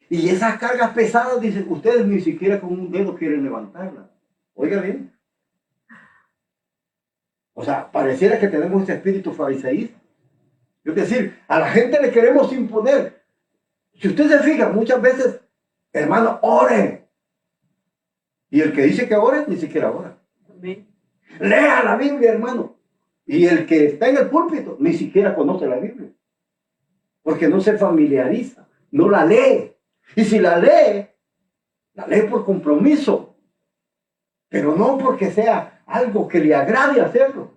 Y esas cargas pesadas, dicen, ustedes ni siquiera con un dedo quieren levantarlas. Oiga bien. O sea, pareciera que tenemos ese espíritu fariseísta. Es decir, a la gente le queremos imponer. Si usted se fija, muchas veces, hermano, ore. Y el que dice que ore, ni siquiera ora. Amén. Lea la Biblia, hermano. Y el que está en el púlpito, ni siquiera conoce la Biblia. Porque no se familiariza, no la lee. Y si la lee por compromiso. Pero no porque sea algo que le agrade hacerlo.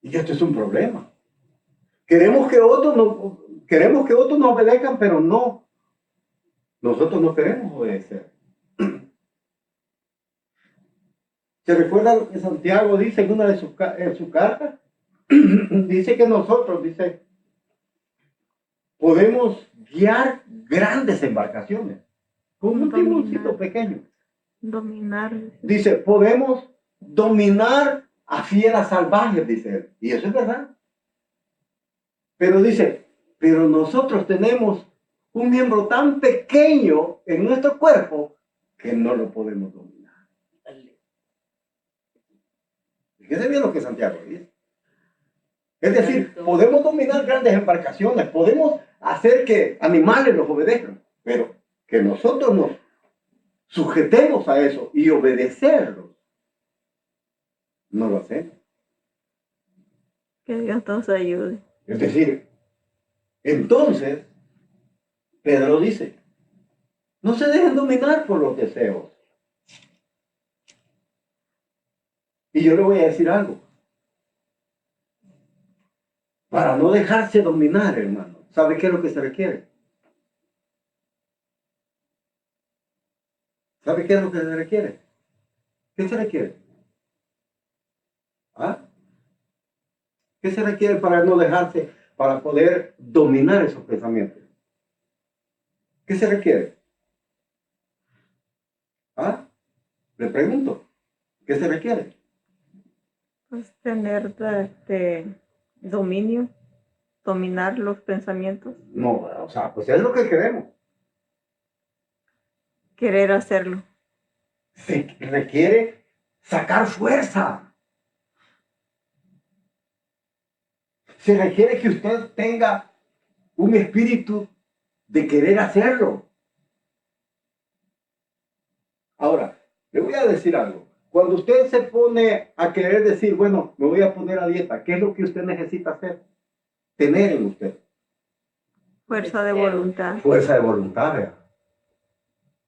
Y esto es un problema. Queremos que otros nos obedezcan, pero no. Nosotros no queremos obedecer. ¿Se recuerda lo que Santiago dice en una de sus cartas? Dice que nosotros, dice, podemos guiar grandes embarcaciones con un timoncito pequeño. Dominar. Dice, podemos dominar a fieras salvajes, dice él. Y eso es verdad. Pero dice, pero nosotros tenemos un miembro tan pequeño en nuestro cuerpo que no lo podemos dominar. Fíjese bien lo que Santiago dice. Es decir, podemos dominar grandes embarcaciones, podemos hacer que animales nos obedezcan, pero que nosotros nos sujetemos a eso y obedecerlos, no lo hacemos. Que Dios nos ayude. Es decir, entonces, Pedro dice, no se dejen dominar por los deseos. Y yo le voy a decir algo. Para no dejarse dominar, hermano, ¿sabe qué es lo que se requiere? ¿Sabe qué es lo que se requiere? ¿Qué se requiere? ¿Ah? ¿Qué se requiere para no dejarse, para poder dominar esos pensamientos? ¿Qué se requiere? ¿Ah? Le pregunto, ¿qué se requiere? Pues tener dominio, dominar los pensamientos, No, o sea, pues es lo que queremos. querer hacerlo. Se requiere sacar fuerza. Se requiere que usted tenga un espíritu de querer hacerlo. Ahora, le voy a decir algo. Cuando usted se pone a querer decir, bueno, me voy a poner a dieta, ¿qué es lo que usted necesita hacer? Tener en usted. Fuerza de voluntad. Fuerza de voluntad, ¿verdad?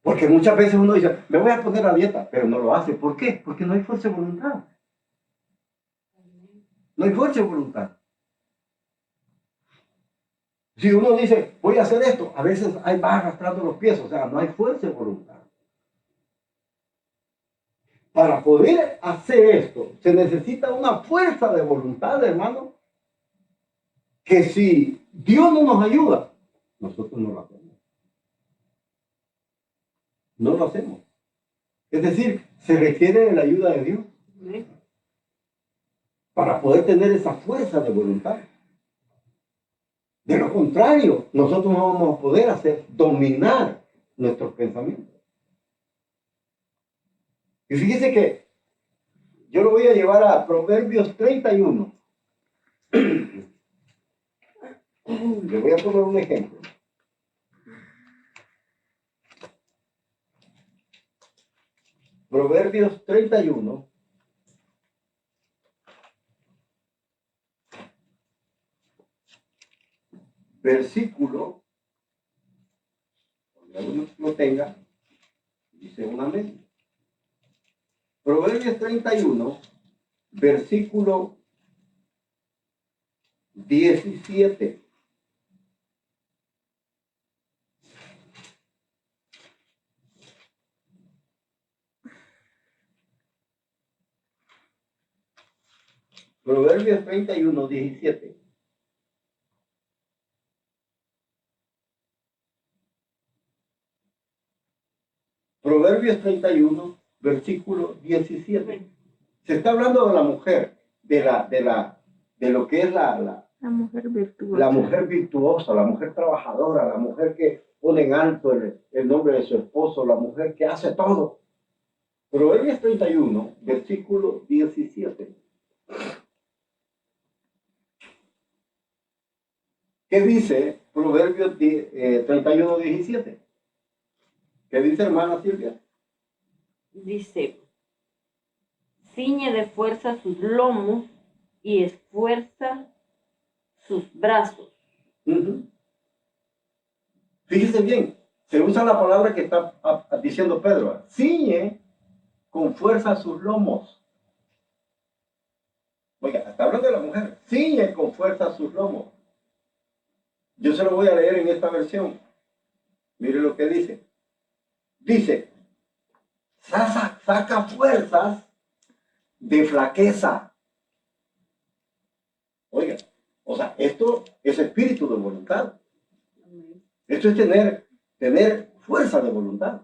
Porque muchas veces uno dice, me voy a poner a dieta, pero no lo hace. ¿Por qué? Porque no hay fuerza de voluntad. No hay fuerza de voluntad. Si uno dice, voy a hacer esto, a veces ahí va arrastrando los pies, o sea, no hay fuerza de voluntad. Para poder hacer esto, se necesita una fuerza de voluntad, hermano, que si Dios no nos ayuda, nosotros no lo hacemos. No lo hacemos. Es decir, se requiere de la ayuda de Dios para poder tener esa fuerza de voluntad. De lo contrario, nosotros no vamos a poder hacer dominar nuestros pensamientos. Y fíjese que yo lo voy a llevar a Proverbios 31. Le voy a poner un ejemplo. Proverbios 31. Versículo, cuando uno lo tenga, dice un amén. Proverbios 31, versículo 17. Proverbios 31, 17. Proverbios 31, versículo 17. Se está hablando de la mujer, de lo que es La mujer virtuosa. la mujer virtuosa, la mujer trabajadora, la mujer que pone en alto el nombre de su esposo, la mujer que hace todo. Proverbios 31, versículo 17. ¿Qué dice Proverbios 31, 17? ¿Qué dice, hermana Silvia? Dice, ciñe de fuerza sus lomos y esfuerza sus brazos. Fíjese bien, se usa la palabra que está diciendo Pedro. Ciñe con fuerza sus lomos. Oiga, está hablando de la mujer. Ciñe con fuerza sus lomos. Yo se lo voy a leer en esta versión. Mire lo que dice. Dice, saca fuerzas de flaqueza. Oiga, o sea, esto es espíritu de voluntad. Esto es tener fuerza de voluntad.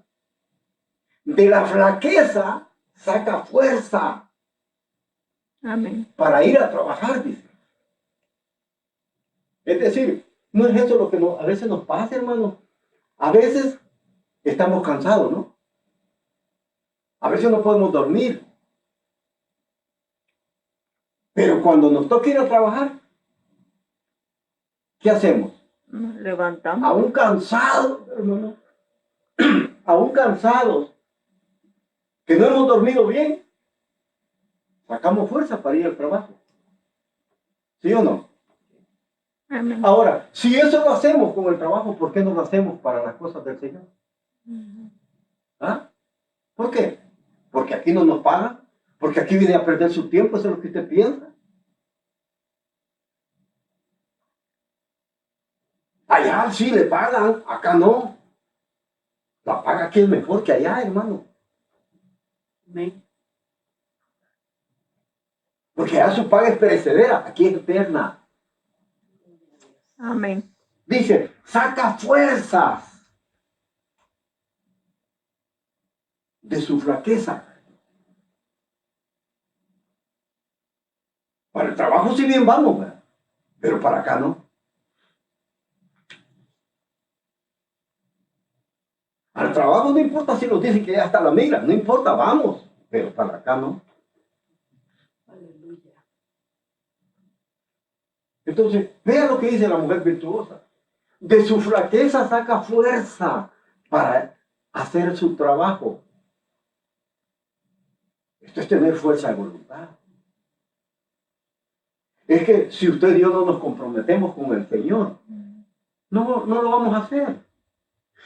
De la flaqueza saca fuerza. Amén. Para ir a trabajar, dice. Es decir, no es eso lo que a veces nos pasa, hermano. A veces estamos cansados, ¿no? A veces no podemos dormir. Pero cuando nos toca ir a trabajar, ¿qué hacemos? Nos levantamos. Aún cansados, hermano. Aún cansados. Que no hemos dormido bien. Sacamos fuerza para ir al trabajo. ¿Sí o no? Amén. Ahora, si eso lo hacemos con el trabajo, ¿por qué no lo hacemos para las cosas del Señor? ¿Ah? ¿Por qué? Porque aquí no nos pagan, porque aquí viene a perder su tiempo, eso es lo que usted piensa. Allá sí le pagan, acá no. La paga aquí es mejor que allá, hermano. Amén. Porque allá su paga es perecedera, aquí es eterna. Amén. Dice, saca fuerzas de su flaqueza. Para el trabajo sí bien vamos, ¿verdad? Pero para acá no. Al trabajo no importa si nos dicen que ya está la mira, no importa, vamos, pero para acá no. Aleluya. Entonces, vea lo que dice la mujer virtuosa. De su flaqueza saca fuerza para hacer su trabajo. Esto es tener fuerza de voluntad. Es que si usted y yo no nos comprometemos con el Señor, no lo vamos a hacer.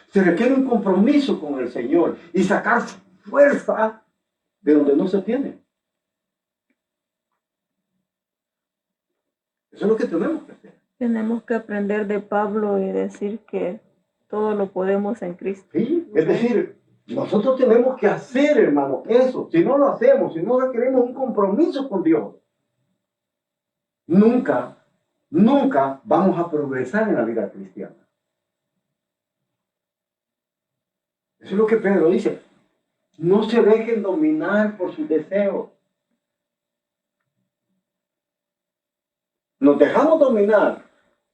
Se requiere un compromiso con el Señor y sacar fuerza de donde no se tiene. Eso es lo que tenemos que hacer. Tenemos que aprender de Pablo y decir que todo lo podemos en Cristo. ¿Sí? Es decir, nosotros tenemos que hacer, hermano, eso. Si no lo hacemos, si no requerimos un compromiso con Dios, nunca vamos a progresar en la vida cristiana. Eso es lo que Pedro dice. No se dejen dominar por sus deseos. Nos dejamos dominar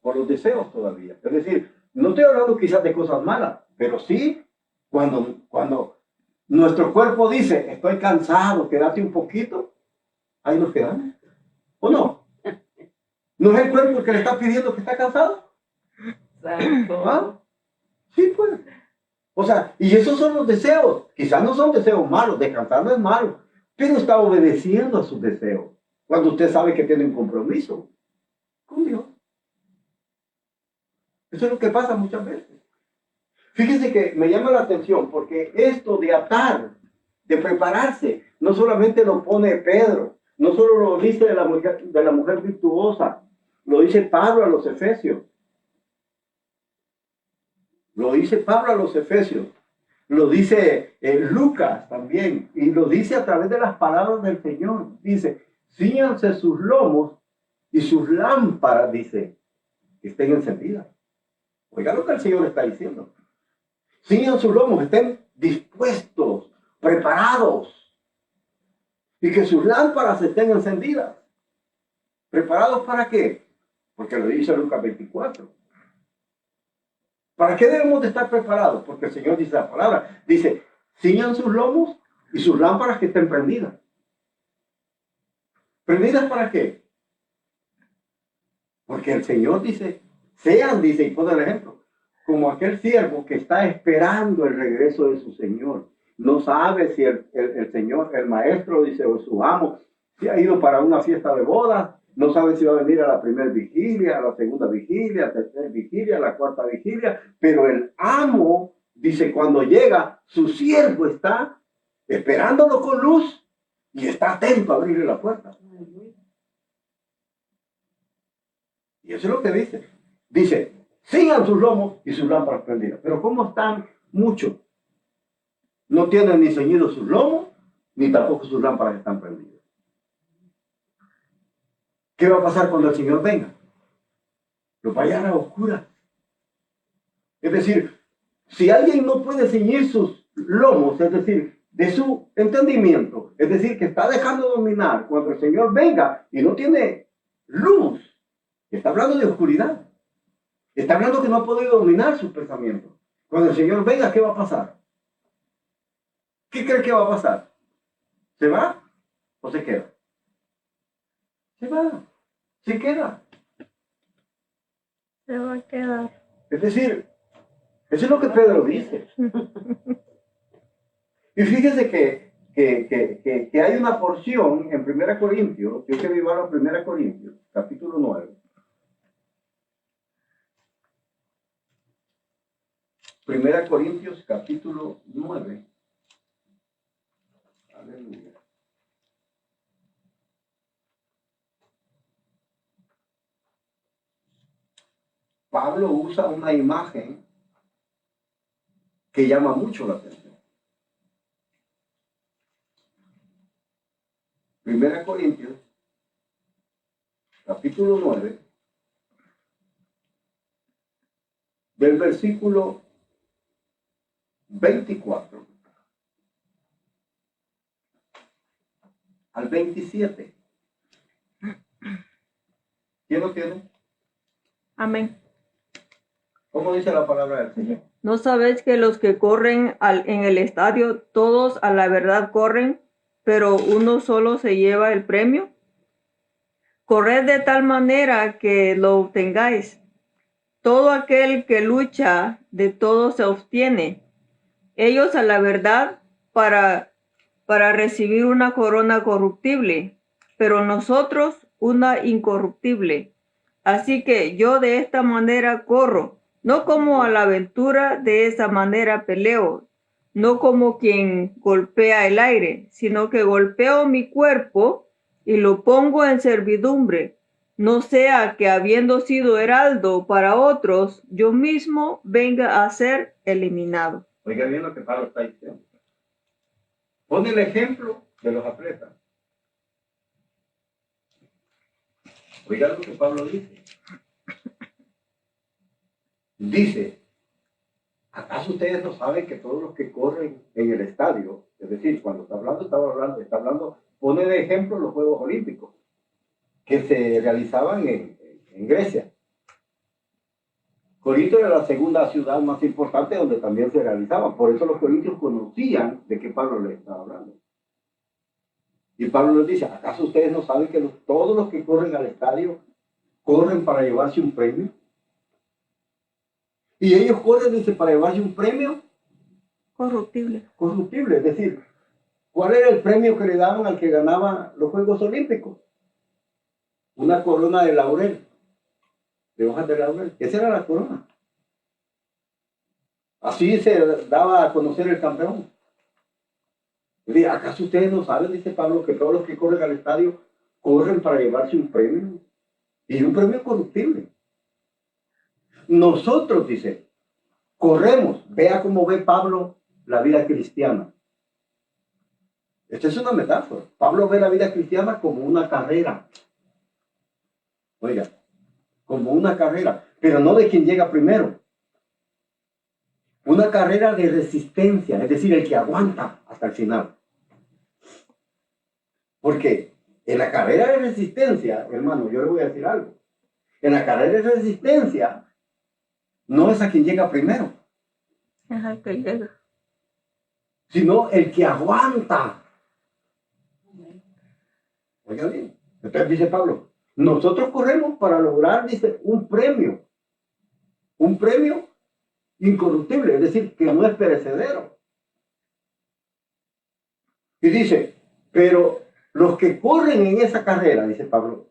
por los deseos todavía. Es decir, no estoy hablando quizás de cosas malas, pero sí cuando nuestro cuerpo dice, estoy cansado, quédate un poquito, ahí nos quedamos. ¿O no? ¿No es el cuerpo el que le está pidiendo que está cansado? Santo. ¿Ah? Sí, pues. O sea, y esos son los deseos. Quizás no son deseos malos, descansar no es malo, pero está obedeciendo a sus deseos. Cuando usted sabe que tiene un compromiso con Dios. Eso es lo que pasa muchas veces. Fíjese que me llama la atención porque esto de atar, de prepararse, no solamente lo pone Pedro, no solo lo dice de la mujer virtuosa, lo dice Pablo a los Efesios. Lo dice Pablo a los Efesios. Lo dice Lucas también. Y lo dice a través de las palabras del Señor. Dice, cíñanse sus lomos y sus lámparas, dice, que estén encendidas. Oiga lo que el Señor está diciendo. Cíñan sus lomos, estén dispuestos, preparados. Y que sus lámparas estén encendidas. ¿Preparados para qué? Porque lo dice Lucas 24. ¿Para qué debemos de estar preparados? Porque el Señor dice la palabra. Dice, ciñan sus lomos y sus lámparas que estén prendidas. ¿Prendidas para qué? Porque el Señor dice, dice, y pone el ejemplo, como aquel siervo que está esperando el regreso de su Señor. No sabe si el Señor, el maestro, dice, o su amo, si ha ido para una fiesta de bodas. No sabe si va a venir a la primera vigilia, a la segunda vigilia, a la tercera vigilia, a la cuarta vigilia. Pero el amo, dice, cuando llega, su siervo está esperándolo con luz y está atento a abrirle la puerta. Y eso es lo que dice. Dice, sigan sus lomos y sus lámparas prendidas. Pero ¿cómo están muchos? No tienen ni ceñidos sus lomos, ni tampoco sus lámparas están prendidas. ¿Qué va a pasar cuando el Señor venga? Los va a hallar a oscuras. Es decir, si alguien no puede ceñir sus lomos, es decir, de su entendimiento, es decir, que está dejando dominar cuando el Señor venga y no tiene luz, está hablando de oscuridad. Está hablando que no ha podido dominar sus pensamientos. Cuando el Señor venga, ¿qué va a pasar? ¿Qué cree que va a pasar? ¿Se va o se queda? Se va, se queda. Se va a quedar. Es decir, eso es lo que Pedro dice. Y fíjese que hay una porción en 1 Corintios, yo quiero llevarlo a 1 Corintios, capítulo 9. Primera Corintios capítulo 9. Aleluya. Pablo usa una imagen que llama mucho la atención. Primera Corintios, capítulo 9, del versículo 24 al 27. ¿Quién lo tiene? Amén. ¿Cómo dice la palabra del Señor? ¿No sabéis que los que corren en el estadio, todos a la verdad corren, pero uno solo se lleva el premio? Corred de tal manera que lo obtengáis. Todo aquel que lucha, de todo se obtiene. Ellos a la verdad para recibir una corona corruptible, pero nosotros una incorruptible. Así que yo de esta manera corro, no como a la aventura, de esa manera peleo, no como quien golpea el aire, sino que golpeo mi cuerpo y lo pongo en servidumbre, no sea que habiendo sido heraldo para otros, yo mismo venga a ser eliminado. Oiga bien lo que Pablo está diciendo. Pone el ejemplo de los atletas. Oiga lo que Pablo dice. Dice, ¿acaso ustedes no saben que todos los que corren en el estadio, es decir, cuando está hablando, pone de ejemplo los Juegos Olímpicos que se realizaban en Grecia? Corinto era la segunda ciudad más importante donde también se realizaban. Por eso los corintios conocían de qué Pablo les estaba hablando. Y Pablo les dice, ¿acaso ustedes no saben que todos los que corren al estadio corren para llevarse un premio? Y ellos corren, dice, para llevarse un premio Corruptible. corruptible. Es decir, ¿cuál era el premio que le daban al que ganaba los Juegos Olímpicos? Una corona de laurel, de hojas de laurel. Esa era la corona. Así se daba a conocer el campeón. Dice, ¿acaso ustedes no saben, dice Pablo, que todos los que corren al estadio corren para llevarse un premio? Y un premio corruptible. Nosotros, dice, corremos. Vea cómo ve Pablo la vida cristiana. Esta es una metáfora. Pablo ve la vida cristiana como una carrera. Oiga, como una carrera, pero no de quien llega primero. Una carrera de resistencia, es decir, el que aguanta hasta el final. Porque en la carrera de resistencia, hermano, yo le voy a decir algo. En la carrera de resistencia, no es a quien llega primero, Es el que llega. sino el que aguanta. Oiga bien, entonces dice Pablo, nosotros corremos para lograr, dice, un premio incorruptible, es decir, que no es perecedero. Y dice, pero los que corren en esa carrera, dice Pablo,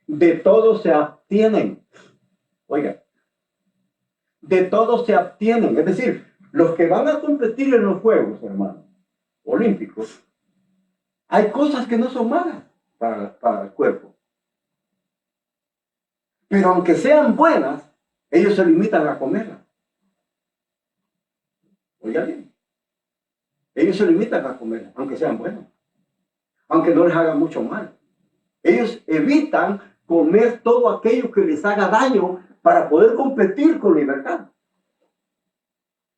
de todo se abstienen. Oiga, de todo se abstienen, es decir, los que van a competir en los Juegos, hermano, Olímpicos, hay cosas que no son malas para el cuerpo. Pero aunque sean buenas, ellos se limitan a comerlas. Oiga bien. Ellos se limitan a comerlas, aunque sean buenas. Aunque no les haga mucho mal. Ellos evitan comer todo aquello que les haga daño para poder competir con libertad.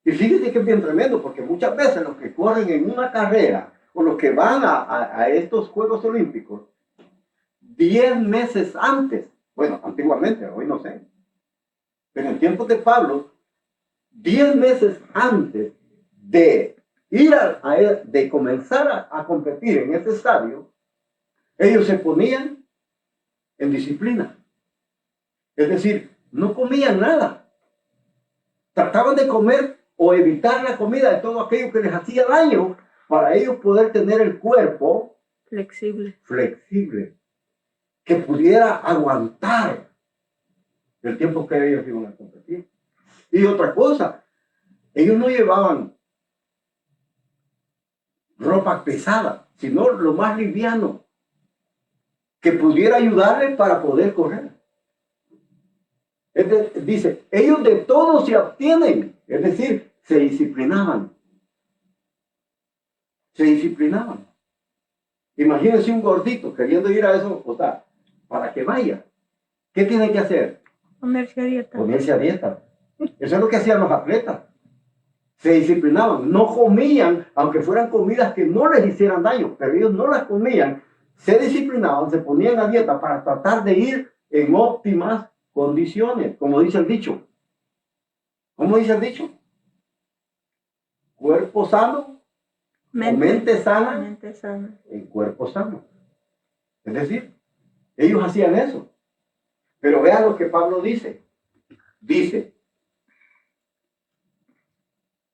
Y fíjense que es bien tremendo, porque muchas veces los que corren en una carrera o los que van a estos Juegos Olímpicos 10 meses antes, bueno, antiguamente, hoy no sé, pero en tiempos de Pablo, 10 meses antes de ir de comenzar a competir en ese estadio, ellos se ponían en disciplina. Es decir, no comían nada. Trataban de comer o evitar la comida de todo aquello que les hacía daño para ellos poder tener el cuerpo flexible, que pudiera aguantar el tiempo que ellos iban a competir. Y otra cosa, Ellos no llevaban ropa pesada, sino lo más liviano que pudiera ayudarles para poder correr. Dice, ellos de todo se abstienen, es decir, se disciplinaban. Se disciplinaban. Imagínense un gordito queriendo ir a eso, o sea, para que vaya. ¿Qué tiene que hacer? Ponerse a dieta. Ponerse a dieta. Eso es lo que hacían los atletas. Se disciplinaban, no comían, aunque fueran comidas que no les hicieran daño, pero ellos no las comían, se disciplinaban, se ponían a dieta para tratar de ir en óptimas condiciones, como dice el dicho. ¿Cómo dice el dicho? Cuerpo sano, mente sana, Mente sana. en cuerpo sano. Es decir, ellos hacían eso. Pero vean lo que Pablo dice. Dice,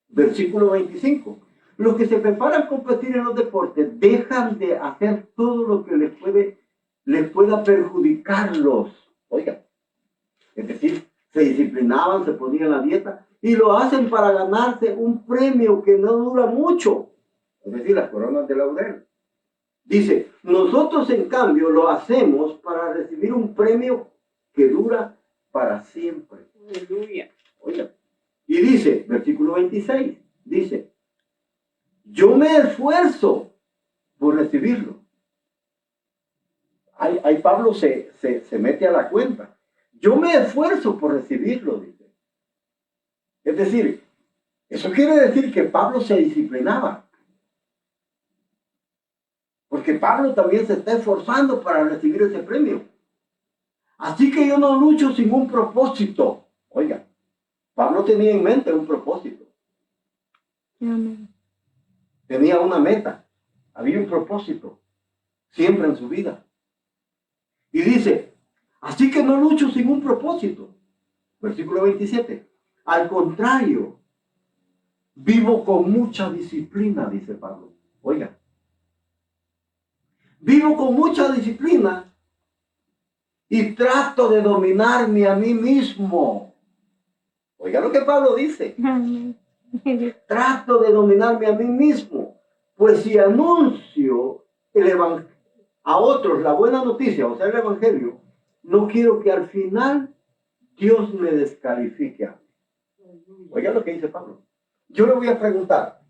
versículo 25. Los que se preparan a competir en los deportes dejan de hacer todo lo que les pueda perjudicarlos. Oigan, es decir, se disciplinaban, se ponían a dieta y lo hacen para ganarse un premio que no dura mucho. Es decir, las coronas de laurel. Dice, nosotros en cambio lo hacemos para recibir un premio que dura para siempre. Aleluya. Oigan. Y dice, versículo 26, dice, yo me esfuerzo por recibirlo. Ahí Pablo se mete a la cuenta. Yo me esfuerzo por recibirlo, dice. Es decir, eso quiere decir que Pablo se disciplinaba. Porque Pablo también se está esforzando para recibir ese premio. Así que yo no lucho sin un propósito. Oiga, Pablo tenía en mente un propósito. Amén. Tenía una meta. Había un propósito. Siempre en su vida. Y dice, así que no lucho sin un propósito. Versículo 27. Al contrario, vivo con mucha disciplina, dice Pablo. Oiga. Vivo con mucha disciplina y trato de dominarme a mí mismo. Oiga lo que Pablo dice. Amén. Trato de dominarme a mí mismo. Pues si anuncio a otros la buena noticia, o sea, el evangelio, no quiero que al final Dios me descalifique a mí. Oiga lo que dice Pablo. Yo le voy a preguntar,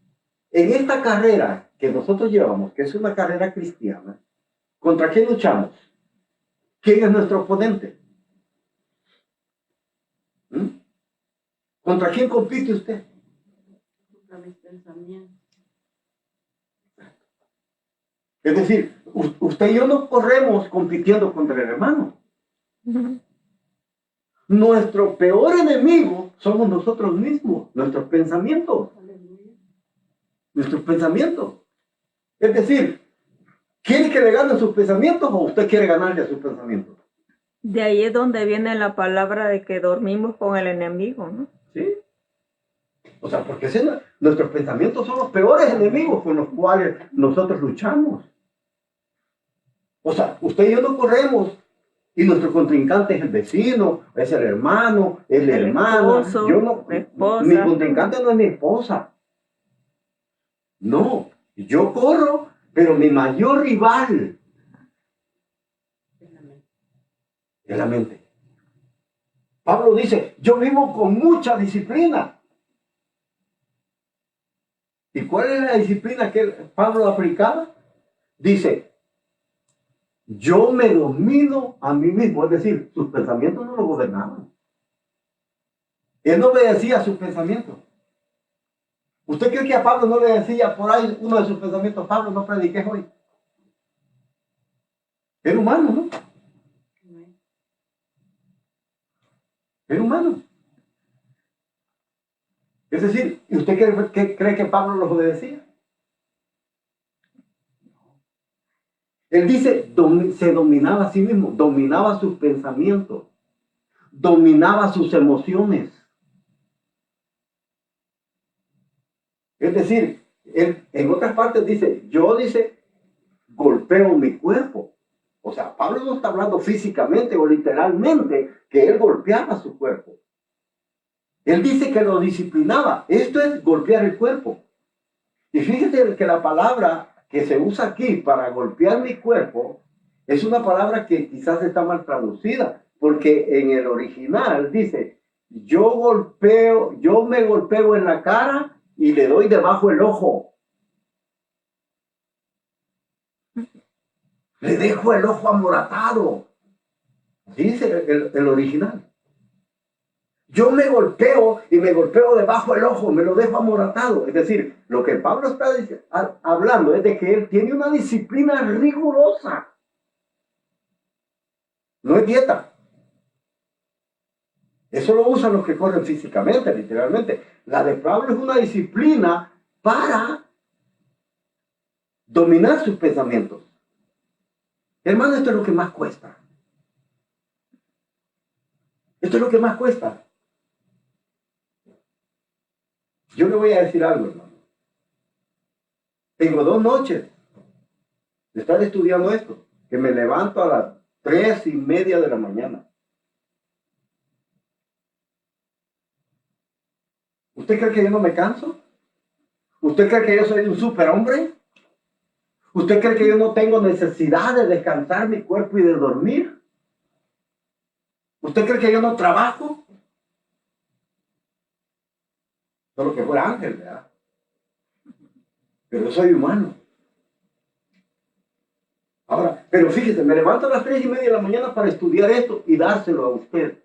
en esta carrera que nosotros llevamos, que es una carrera cristiana, ¿contra quién luchamos? ¿Quién es nuestro oponente? ¿Contra quién compite usted? Contra mis pensamientos. Es decir, usted y yo no corremos compitiendo contra el hermano. Nuestro peor enemigo somos nosotros mismos, nuestros pensamientos. Aleluya. Nuestros pensamientos. Es decir, ¿quiere que le gane sus pensamientos o usted quiere ganarle a sus pensamientos? De ahí es donde viene la palabra de que dormimos con el enemigo, ¿no? ¿Sí? O sea, porque nuestros pensamientos son los peores enemigos con los cuales nosotros luchamos. O sea, usted y yo no corremos y nuestro contrincante es el vecino, es el hermano, es la hermana. Esposo, Yo no, la esposa. mi contrincante no es mi esposa. No, yo corro, pero mi mayor rival es la mente. Pablo dice, yo vivo con mucha disciplina. ¿Y cuál es la disciplina que Pablo aplicaba? Dice, yo me domino a mí mismo, es decir, sus pensamientos no lo gobernaban. Él no obedecía a sus pensamientos. ¿Usted cree que a Pablo no le decía por ahí uno de sus pensamientos, Pablo, no prediques hoy? Era humano, ¿no? Era humano. Es decir, ¿y usted cree que Pablo los obedecía? Él dice, se dominaba a sí mismo, dominaba sus pensamientos, dominaba sus emociones. Es decir, él, en otras partes dice, golpeo mi cuerpo. O sea, Pablo no está hablando físicamente o literalmente que él golpeaba su cuerpo. Él dice que lo disciplinaba. Esto es golpear el cuerpo. Y fíjate que la palabra que se usa aquí para golpear mi cuerpo es una palabra que quizás está mal traducida, porque en el original dice, yo me golpeo en la cara y le doy debajo el ojo. Le dejo el ojo amoratado. Dice el original. Yo me golpeo y me golpeo debajo del ojo, me lo dejo amoratado. Es decir, lo que Pablo está hablando es de que él tiene una disciplina rigurosa. No es dieta. Eso lo usan los que corren físicamente, literalmente. La de Pablo es una disciplina para dominar sus pensamientos. Hermano, esto es lo que más cuesta. Esto es lo que más cuesta. Yo le voy a decir algo, hermano. Tengo 2 noches de estar estudiando esto, que me levanto a las 3:30 de la mañana. ¿Usted cree que yo no me canso? ¿Usted cree que yo soy un superhombre? ¿Usted cree que yo no tengo necesidad de descansar mi cuerpo y de dormir? ¿Usted cree que yo no trabajo? Solo que fuera ángel, ¿verdad? Pero yo soy humano. Ahora, pero fíjese, me levanto a las 3:30 de la mañana para estudiar esto y dárselo a usted.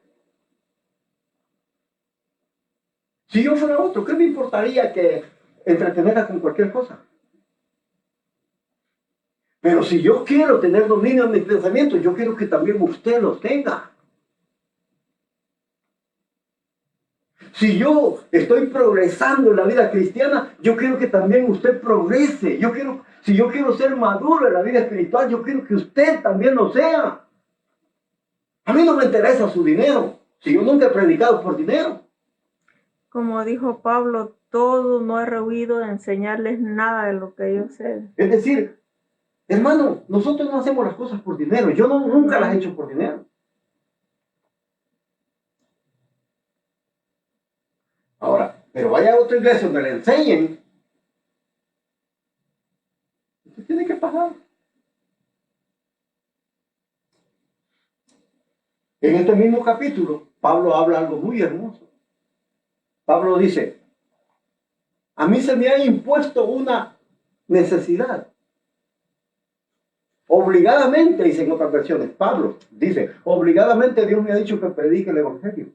Si yo fuera otro, ¿qué me importaría que entretenerla con cualquier cosa? Pero si yo quiero tener dominio en mis pensamientos, yo quiero que también usted los tenga. Si yo estoy progresando en la vida cristiana, yo quiero que también usted progrese. Si yo quiero ser maduro en la vida espiritual, yo quiero que usted también lo sea. A mí no me interesa su dinero, si yo nunca he predicado por dinero. Como dijo Pablo, todo no he rehuido de enseñarles nada de lo que yo sé. Es decir, hermano, nosotros no hacemos las cosas por dinero. Yo nunca las he hecho por dinero. Ahora, pero vaya a otra iglesia donde le enseñen. Usted tiene que pagar. En este mismo capítulo, Pablo habla algo muy hermoso. Pablo dice, a mí se me ha impuesto una necesidad. Obligadamente, dice en otras versiones, Pablo dice, obligadamente Dios me ha dicho que predique el evangelio.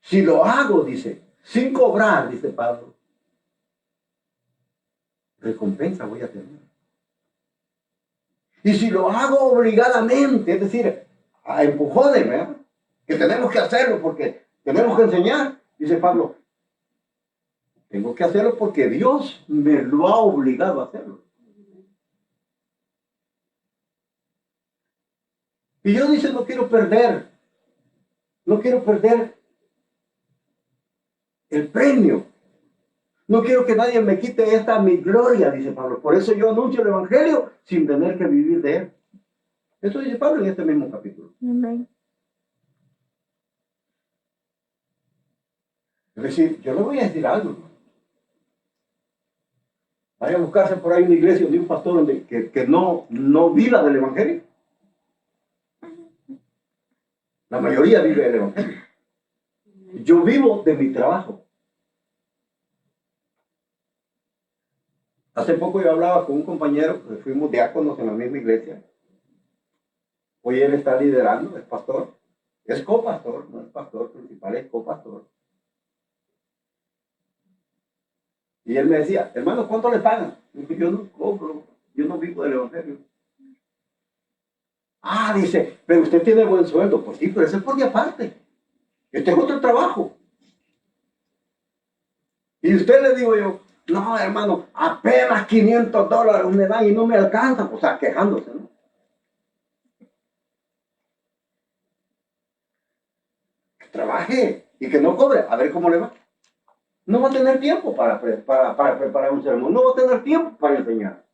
Si lo hago, dice, sin cobrar, dice Pablo, recompensa voy a tener. Y si lo hago obligadamente, es decir, a empujones, ¿verdad? Que tenemos que hacerlo porque tenemos que enseñar, dice Pablo, tengo que hacerlo porque Dios me lo ha obligado a hacerlo. Y yo dice, no quiero perder el premio. No quiero que nadie me quite esta mi gloria, dice Pablo. Por eso yo anuncio el evangelio sin tener que vivir de él. Eso dice Pablo en este mismo capítulo. Amén. Es decir, yo le voy a decir algo. Vaya a buscarse por ahí una iglesia de un pastor que no viva del evangelio. La mayoría vive del evangelio. Yo vivo de mi trabajo. Hace poco yo hablaba con un compañero, que fuimos diáconos en la misma iglesia. Hoy él está liderando, es pastor. Es copastor, no es pastor principal, es copastor. Y él me decía, hermano, ¿cuánto le pagan? Y dije, yo no cobro, yo no vivo del evangelio. Ah, dice, pero usted tiene buen sueldo. Pues sí, pero ese es por mi aparte. Este es otro trabajo. Y usted le digo yo, no, hermano, apenas $500 me dan y no me alcanza. O sea, quejándose, ¿no? Que trabaje y que no cobre, a ver cómo le va. No va a tener tiempo para preparar un sermón, no va a tener tiempo para enseñar.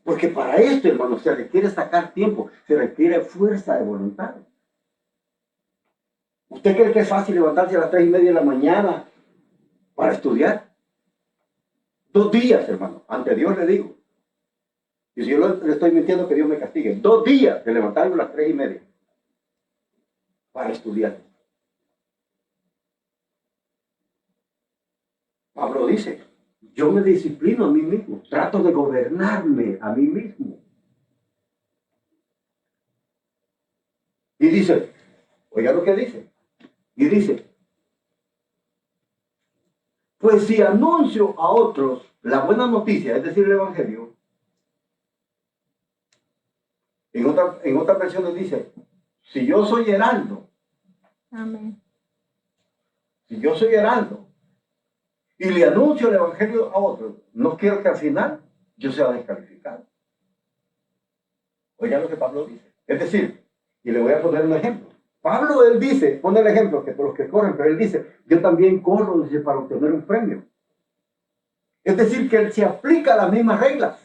Porque para esto, hermano, se requiere sacar tiempo, se requiere fuerza de voluntad. ¿Usted cree que es fácil levantarse a las 3:30 de la mañana para estudiar? 2 días, hermano, ante Dios le digo. Y si yo le estoy mintiendo, que Dios me castigue. 2 días de levantarme a las 3:30 para estudiar. Pablo dice, yo me disciplino a mí mismo, trato de gobernarme a mí mismo. Y dice, oiga lo que dice, y dice, pues si anuncio a otros la buena noticia, es decir, el Evangelio, en otra versión dice, si yo soy heraldo, Amén. si yo soy heraldo, y le anuncio el Evangelio a otros, no quiero que al final yo sea descalificado. Oiga lo que Pablo dice. Es decir, y le voy a poner un ejemplo. Pablo, él dice, pone el ejemplo que por los que corren, pero él dice, yo también corro, dice, para obtener un premio. Es decir, que él se aplica las mismas reglas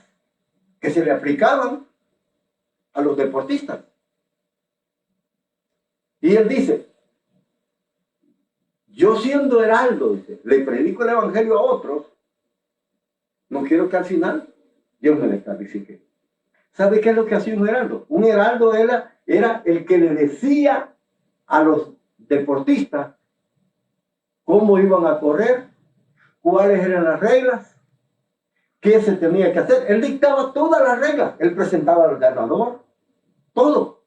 que se le aplicaban a los deportistas. Y él dice, yo siendo heraldo, dice, le predico el Evangelio a otros, no quiero que al final Dios me descalifique. ¿Sabe qué es lo que hacía un heraldo? Un heraldo era el que le decía a los deportistas cómo iban a correr, cuáles eran las reglas, qué se tenía que hacer. Él dictaba todas las reglas, él presentaba al ganador, todo.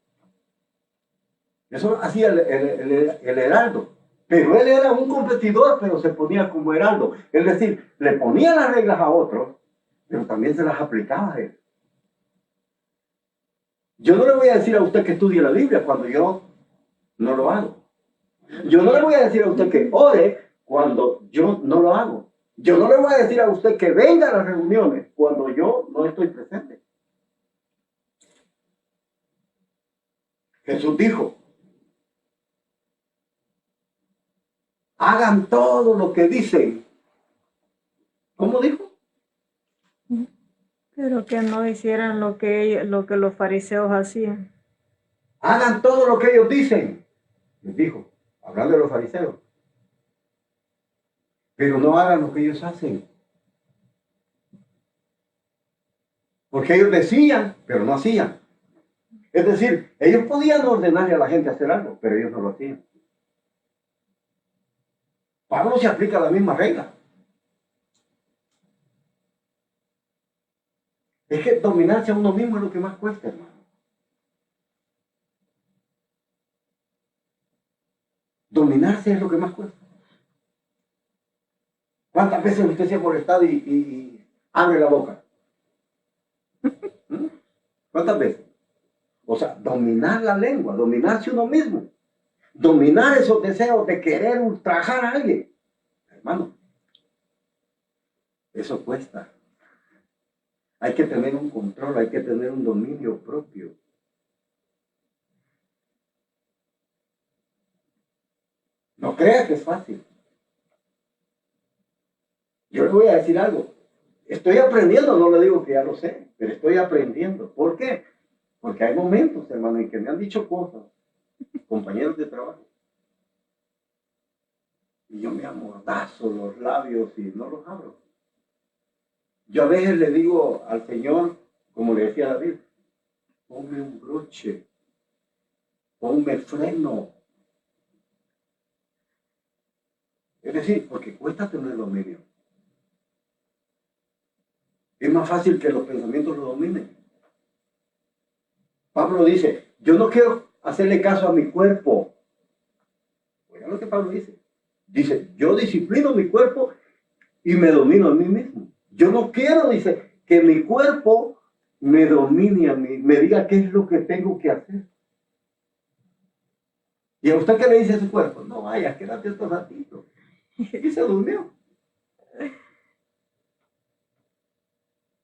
Eso hacía el heraldo. Pero él era un competidor, pero se ponía como heraldo. Es decir, le ponía las reglas a otros, pero también se las aplicaba a él. Yo no le voy a decir a usted que estudie la Biblia cuando yo no lo hago. Yo no le voy a decir a usted que ore cuando yo no lo hago. Yo no le voy a decir a usted que venga a las reuniones cuando yo no estoy presente. Jesús dijo, hagan todo lo que dicen. ¿Cómo dijo? Pero que no hicieran lo que los fariseos hacían. Hagan todo lo que ellos dicen. Les dijo, hablando de los fariseos. Pero no hagan lo que ellos hacen. Porque ellos decían, pero no hacían. Es decir, ellos podían ordenarle a la gente hacer algo, pero ellos no lo hacían. Pablo se aplica la misma regla. Es que dominarse a uno mismo es lo que más cuesta, hermano. Dominarse es lo que más cuesta. ¿Cuántas veces usted se ha molestado y abre la boca? ¿Cuántas veces? O sea, dominar la lengua, dominarse uno mismo. Dominar esos deseos de querer ultrajar a alguien. Hermano, eso cuesta. Hay que tener un control, hay que tener un dominio propio. No crea que es fácil. Yo le voy a decir algo. Estoy aprendiendo, no le digo que ya lo sé, pero estoy aprendiendo. ¿Por qué? Porque hay momentos, hermano, en que me han dicho cosas, compañeros de trabajo, y yo me amordazo los labios y no los abro. Yo a veces le digo al Señor, como le decía a David, ponme un broche, ponme freno. Es decir, porque cuesta tener dominio. Es más fácil que los pensamientos lo dominen. Pablo dice, yo no quiero hacerle caso a mi cuerpo. Oigan lo que Pablo dice. Dice, yo disciplino mi cuerpo y me domino a mí mismo. Yo no quiero, dice, que mi cuerpo me domine a mí, me diga qué es lo que tengo que hacer. ¿Y a usted qué le dice a su cuerpo? No vayas, quédate otro ratito. Y se durmió.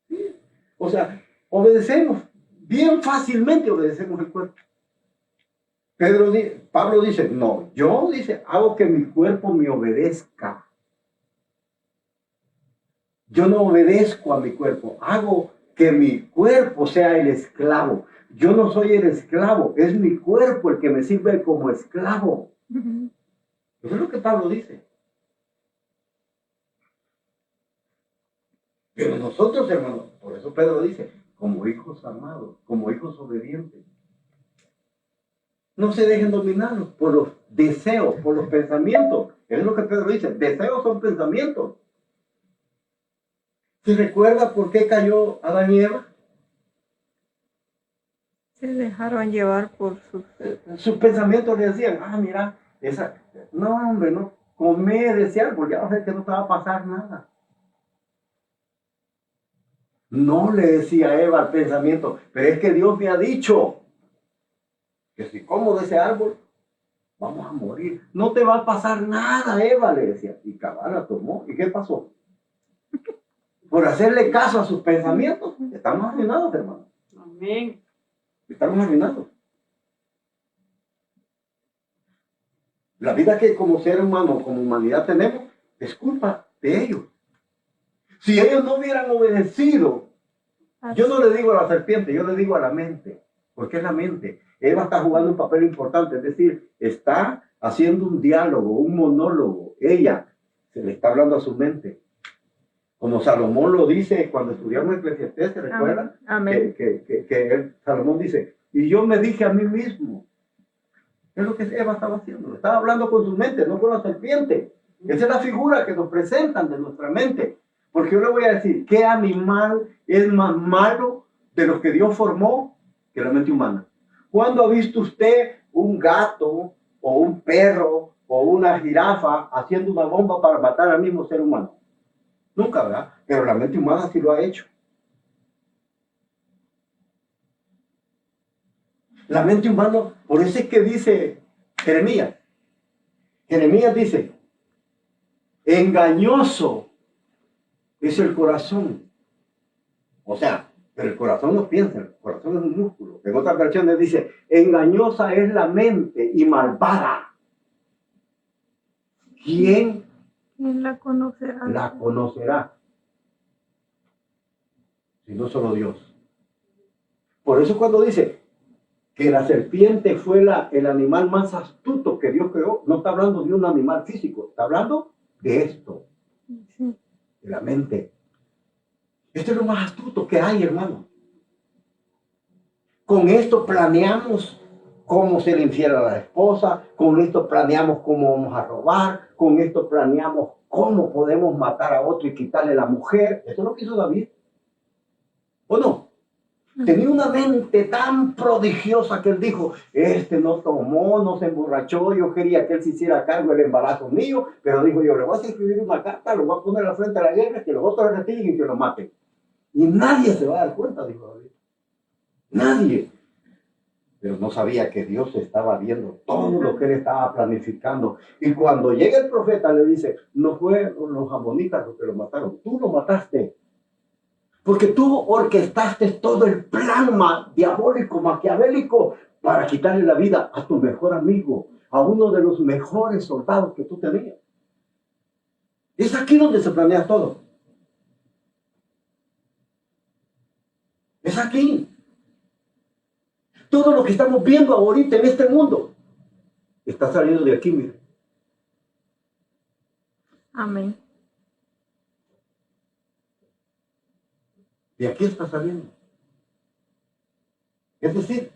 ¿Sí? O sea, obedecemos. Bien fácilmente obedecemos el cuerpo. Pablo dice, no, yo, dice, hago que mi cuerpo me obedezca. Yo no obedezco a mi cuerpo, hago que mi cuerpo sea el esclavo. Yo no soy el esclavo, es mi cuerpo el que me sirve como esclavo. Eso es lo que Pablo dice. Pero nosotros, hermanos, por eso Pedro dice, como hijos amados, como hijos obedientes, no se dejen dominar por los deseos, por los pensamientos. Eso es lo que Pedro dice, deseos son pensamientos. ¿Se recuerda por qué cayó Adán y Eva? Se dejaron llevar por Sus pensamientos le decían, mira, no hombre, no, comé de ese árbol, ya vas a ver que no te va a pasar nada. No le decía Eva al pensamiento, pero es que Dios me ha dicho que si como de ese árbol, vamos a morir. No te va a pasar nada, Eva, le decía. Y cabal la tomó. ¿Y qué pasó? Por hacerle caso a sus pensamientos, estamos arruinados, hermano. Amén. Estamos arruinados. La vida que como ser humano, como humanidad tenemos, es culpa de ellos. Si ellos no hubieran obedecido, yo no le digo a la serpiente, yo le digo a la mente, porque es la mente. Eva está jugando un papel importante, es decir, está haciendo un diálogo, un monólogo. Ella se le está hablando a su mente. Como Salomón lo dice cuando estudiamos Eclesiastés, ¿se recuerdan? Amén. Salomón dice, y yo me dije a mí mismo, ¿qué es lo que Eva estaba haciendo? Estaba hablando con su mente, no con la serpiente. Esa es la figura que nos presentan de nuestra mente. Porque yo le voy a decir, ¿qué animal es más malo de los que Dios formó que la mente humana? ¿Cuándo ha visto usted un gato o un perro o una jirafa haciendo una bomba para matar al mismo ser humano? Nunca, ¿verdad? Pero la mente humana sí lo ha hecho. La mente humana, por eso es que dice Jeremías. Jeremías dice, engañoso es el corazón. O sea, pero el corazón no piensa, el corazón es un músculo. En otras versiones dice, engañosa es la mente y malvada. ¿Quién la conocerá? la conocerá? Si no solo Dios. Por eso cuando dice que la serpiente fue el animal más astuto que Dios creó, no está hablando de un animal físico, está hablando de esto, Sí. de la mente. Esto es lo más astuto que hay, hermano. Con esto planeamos cómo ser infiel a la esposa, con esto planeamos cómo vamos a robar, con esto planeamos cómo podemos matar a otro y quitarle la mujer. Eso es lo que hizo David. ¿O no? Tenía una mente tan prodigiosa que él dijo, no tomó, no se emborrachó, yo quería que él se hiciera cargo del embarazo mío, pero dijo yo, le voy a escribir una carta, lo voy a poner al frente de la guerra, que los otros retillen y que lo maten. Y nadie se va a dar cuenta, dijo David. Nadie. Pero no sabía que Dios estaba viendo todo lo que él estaba planificando. Y cuando llega el profeta le dice, no fue los amonitas los que lo mataron, tú lo mataste. Porque tú orquestaste todo el plan diabólico, maquiavélico, para quitarle la vida a tu mejor amigo, a uno de los mejores soldados que tú tenías. Es aquí donde se planea todo. Es aquí. Todo lo que estamos viendo ahorita en este mundo está saliendo de aquí, mire. Amén. De aquí está saliendo. Es decir,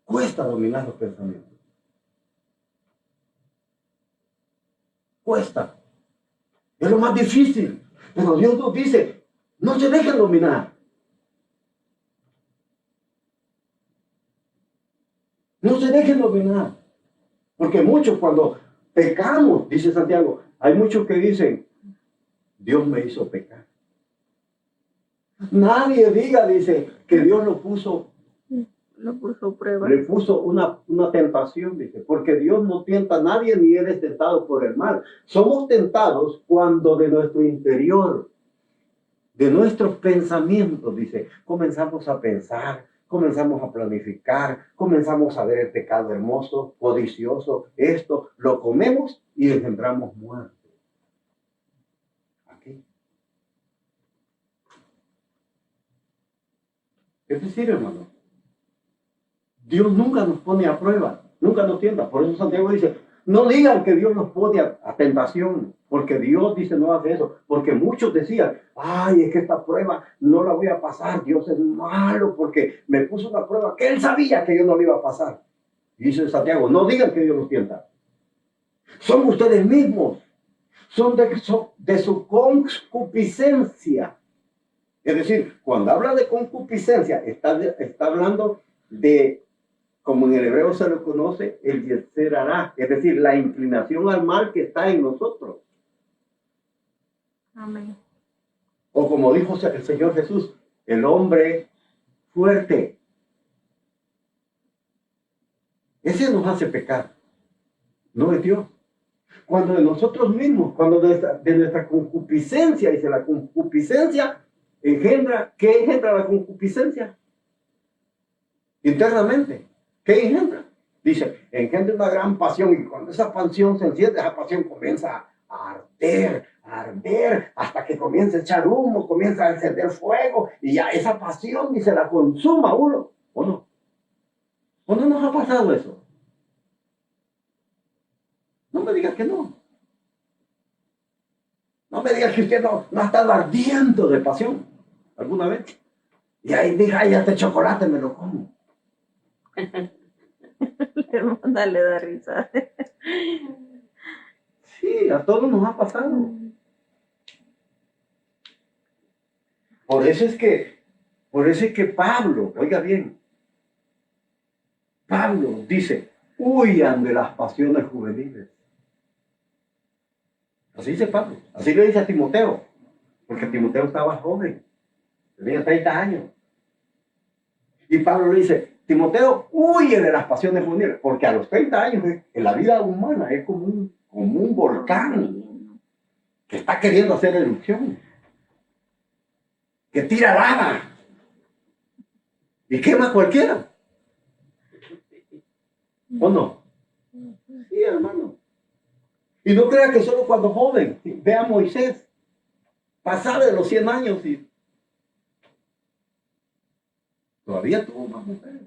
cuesta dominar los pensamientos. Cuesta. Es lo más difícil. Pero Dios nos dice, no se dejen dominar. No se dejen dominar. Porque muchos cuando pecamos, dice Santiago, hay muchos que dicen, Dios me hizo pecar. Nadie diga, dice, que Dios lo puso prueba. Le puso una tentación, dice, porque Dios no tienta a nadie ni eres tentado por el mal. Somos tentados cuando de nuestro interior, de nuestros pensamientos, dice, comenzamos a pensar, comenzamos a planificar, comenzamos a ver el pecado hermoso, codicioso, esto, lo comemos y engendramos muerte. Aquí. Es decir, hermano, Dios nunca nos pone a prueba, nunca nos tienta. Por eso Santiago dice, no digan que Dios nos pone a tentación, porque Dios dice no hace eso. Porque muchos decían, ay, es que esta prueba no la voy a pasar, Dios es malo porque me puso una prueba que Él sabía que yo no la iba a pasar. Y dice Santiago, no digan que Dios nos tienta. Son ustedes mismos, son de su concupiscencia. Es decir, cuando habla de concupiscencia, está hablando de, como en el hebreo se lo conoce, el yetzer hará, es decir, la inclinación al mal que está en nosotros. Amén. O como dijo el Señor Jesús, el hombre fuerte. Ese nos hace pecar, no es Dios. Cuando de nosotros mismos, cuando de nuestra concupiscencia, dice la concupiscencia engendra, ¿qué engendra la concupiscencia? Internamente, ¿qué engendra? Dice, engendra una gran pasión y cuando esa pasión se enciende, esa pasión comienza a arder, hasta que comienza a echar humo, comienza a encender fuego y ya esa pasión ni se la consuma uno, ¿o no? ¿O no nos ha pasado eso? No me digas que no. No me digas que usted no ha estado ardiendo de pasión alguna vez. Y ahí diga, ay, este chocolate me lo como. La hermana le da risa. Sí, a todos nos ha pasado. Por eso es que Pablo, oiga bien, Pablo dice, huyan de las pasiones juveniles. Así dice Pablo, así le dice a Timoteo, porque Timoteo estaba joven, tenía 30 años. Y Pablo le dice, Timoteo, huye de las pasiones juveniles, porque a los 30 años en la vida humana es como un volcán que está queriendo hacer erupción, que tira lava y quema a cualquiera. ¿O no? Sí, hermano. Y no crea que solo cuando joven. Ve a Moisés, pasaba de los 100 años y todavía tuvo más mujeres.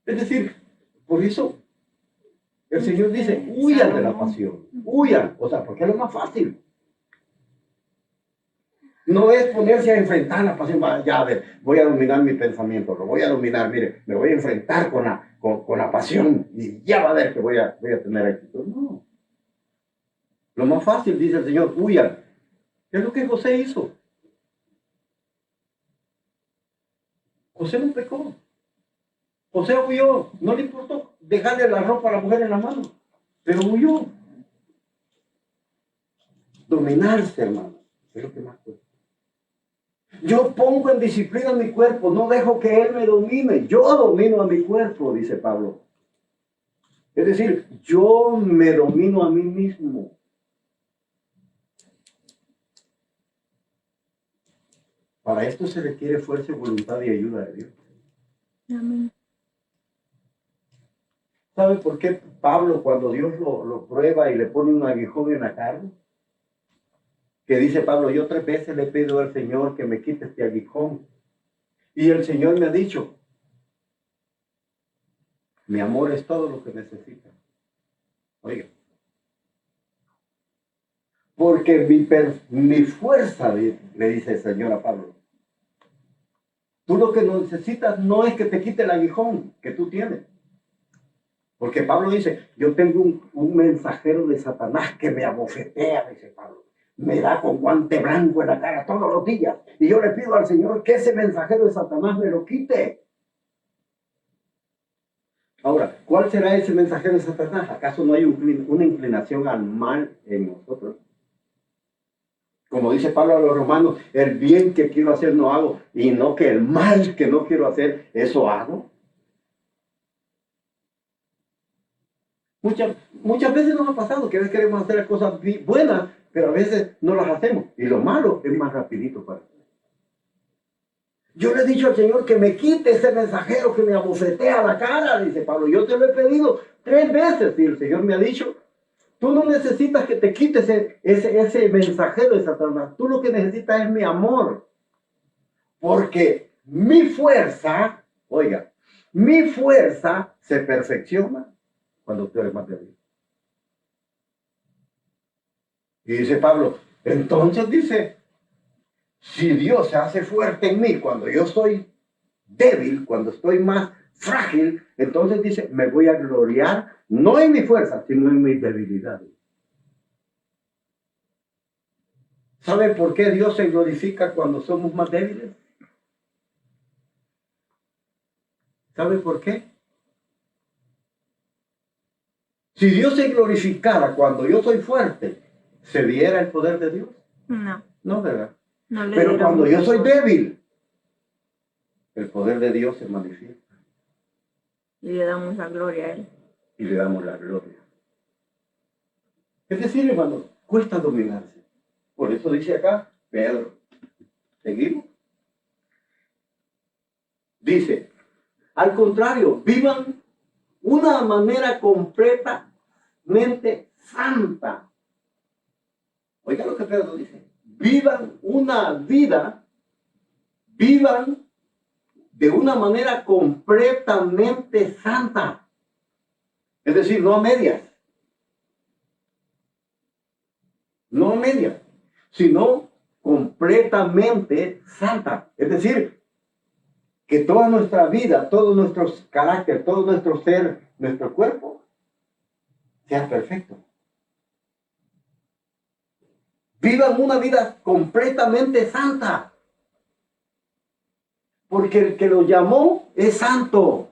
Es decir, por eso el Señor dice, huyan de la pasión, huyan. O sea, porque es lo más fácil. No es ponerse a enfrentar la pasión, ya voy a dominar mi pensamiento, lo voy a dominar, mire, me voy a enfrentar con la pasión y ya va a ver que voy a tener éxito. No. Lo más fácil, dice el Señor, huyan. ¿Qué es lo que José hizo? José no pecó. José huyó. No le importó dejarle la ropa a la mujer en la mano, pero huyó. Dominarse, hermano, es lo que más cuesta. Yo pongo en disciplina mi cuerpo, no dejo que él me domine. Yo domino a mi cuerpo, dice Pablo. Es decir, yo me domino a mí mismo. Para esto se requiere fuerza y voluntad y ayuda de Dios. Amén. ¿Sabe por qué Pablo, cuando Dios lo prueba y le pone un aguijón en la carne? Que dice Pablo, yo 3 veces le pido al Señor que me quite este aguijón. Y el Señor me ha dicho, mi amor es todo lo que necesita. Oiga. Porque mi fuerza, le dice el Señor a Pablo, tú lo que necesitas no es que te quite el aguijón que tú tienes. Porque Pablo dice, yo tengo un mensajero de Satanás que me abofetea, dice Pablo. Me da con guante blanco en la cara todos los días. Y yo le pido al Señor que ese mensajero de Satanás me lo quite. Ahora, ¿cuál será ese mensajero de Satanás? ¿Acaso no hay una inclinación al mal en nosotros? Como dice Pablo a los romanos, el bien que quiero hacer no hago, y no que el mal que no quiero hacer, eso hago. Muchas veces nos ha pasado que a veces queremos hacer las cosas buenas, pero a veces no las hacemos. Y lo malo es más rapidito para nosotros. Yo le he dicho al Señor que me quite ese mensajero que me abofetea la cara, dice Pablo. Yo te lo he pedido 3 veces y el Señor me ha dicho, tú no necesitas que te quites ese mensajero de Satanás. Tú lo que necesitas es mi amor. Porque mi fuerza, oiga, mi fuerza se perfecciona cuando tú eres más débil. Y dice Pablo, entonces dice, si Dios se hace fuerte en mí cuando yo soy débil, cuando estoy más frágil, entonces dice, me voy a gloriar no en mi fuerza, sino en mis debilidades. ¿Sabe por qué Dios se glorifica cuando somos más débiles? ¿Sabe por qué? Si Dios se glorificara cuando yo soy fuerte, ¿se viera el poder de Dios? No, No, ¿verdad? no le Pero diera cuando mucho yo soy poder. débil, el poder de Dios se manifiesta Y le damos la gloria a Él. y le damos la gloria. Es decir, hermano, cuesta dominarse. Por eso dice acá Pedro. ¿Seguimos? Dice, al contrario, vivan una manera completamente santa. Oiga lo que Pedro dice. Vivan una vida, vivan de una manera completamente santa. Es decir, no a medias. No a medias, sino completamente santa. Es decir, que toda nuestra vida, todo nuestro carácter, todo nuestro ser, nuestro cuerpo, sea perfecto. Vivan una vida completamente santa. Porque el que lo llamó es santo.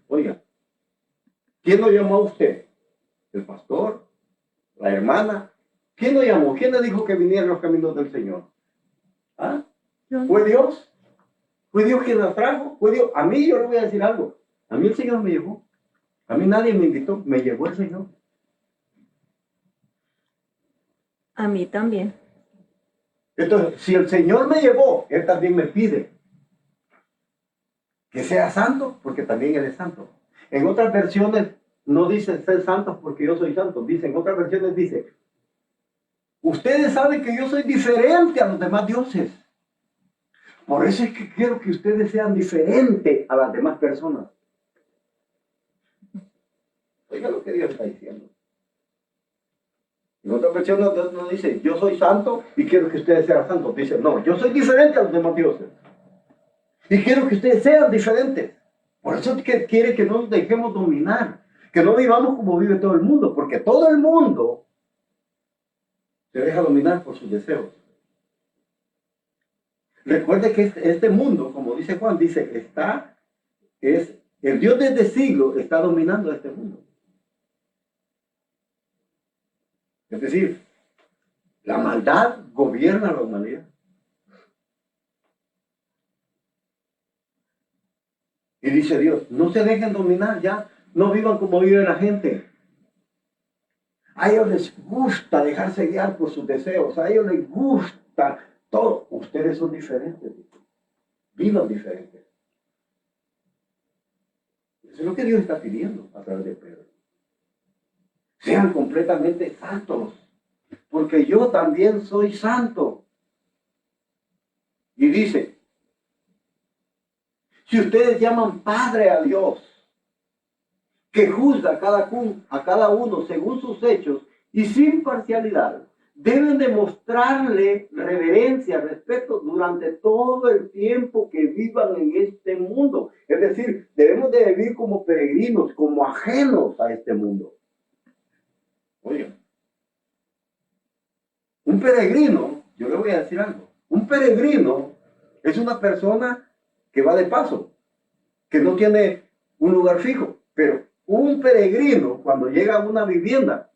Oiga, ¿quién lo llamó a usted? ¿El pastor? ¿La hermana? ¿Quién lo llamó? ¿Quién le dijo que vinieran los caminos del Señor? ¿Ah? ¿Fue Dios? ¿Fue Dios quien la trajo? ¿Fue Dios? A mí yo le voy a decir algo. A mí el Señor me llevó. A mí nadie me invitó. Me llevó el Señor. A mí también. Entonces, si el Señor me llevó, Él también me pide que sea santo, porque también Él es santo. En otras versiones no dice ser santos porque yo soy santo. Dice, en otras versiones dice, ustedes saben que yo soy diferente a los demás dioses. Por eso es que quiero que ustedes sean diferentes a las demás personas. Oiga lo que Dios está diciendo. En otra versión no dice, yo soy santo y quiero que ustedes sean santos. Dice, no, yo soy diferente a los demás dioses. Y quiero que ustedes sean diferentes. Por eso es que quiere que no nos dejemos dominar. Que no vivamos como vive todo el mundo. Porque todo el mundo se deja dominar por sus deseos. Recuerde que este mundo, como dice Juan, dice, el Dios desde siglos está dominando este mundo. Es decir, la maldad gobierna la humanidad. Y dice Dios, no se dejen dominar ya, no vivan como vive la gente. A ellos les gusta dejarse guiar por sus deseos, a ellos les gusta todo. Ustedes son diferentes, vivan diferentes. Eso es lo que Dios está pidiendo a través de Pedro. Sean completamente santos, porque yo también soy santo. Y dice, si ustedes llaman Padre a Dios, que juzga a cada uno según sus hechos y sin parcialidad, deben demostrarle reverencia, respeto durante todo el tiempo que vivan en este mundo. Es decir, debemos de vivir como peregrinos, como ajenos a este mundo. Oigan, un peregrino, yo le voy a decir algo, un peregrino es una persona que va de paso, que no tiene un lugar fijo, pero un peregrino cuando llega a una vivienda,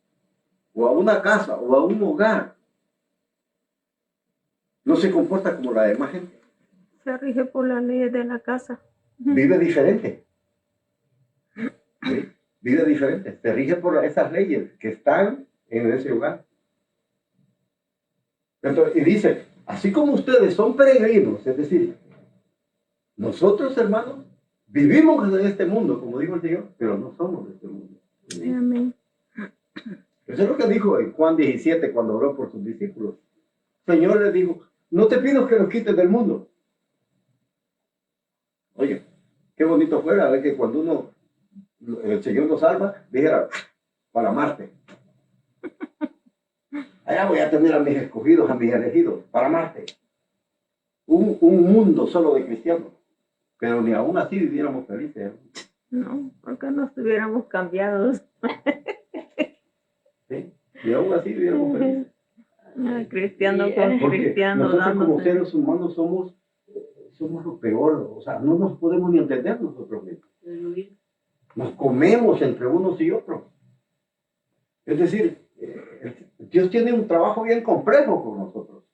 o a una casa, o a un hogar, no se comporta como la demás gente. Se rige por las leyes de la casa. Vive diferente. ¿Sí? Vive diferente. Se rige por esas leyes que están en ese hogar. Entonces, y dice, así como ustedes son peregrinos, es decir, nosotros, hermanos, vivimos en este mundo, como dijo el Señor, pero no somos de este mundo. ¿Sí? Amén. Eso es lo que dijo en Juan 17 cuando oró por sus discípulos. El Señor les dijo, no te pido que los quites del mundo, Qué bonito fuera ver que cuando uno, el Señor nos salva, dijera, para Marte. Allá voy a tener a mis escogidos, a mis elegidos, para Marte. Un mundo solo de cristianos. Pero ni aún así viviéramos felices. No, porque no estuviéramos cambiados. ¿Sí? Y aún así viviéramos felices. Cristiano con Porque cristiano nosotros como dándose. seres humanos somos lo peor. O sea, no nos podemos ni entender nosotros mismos. Nos comemos entre unos y otros. Es decir, Dios tiene un trabajo bien complejo con nosotros.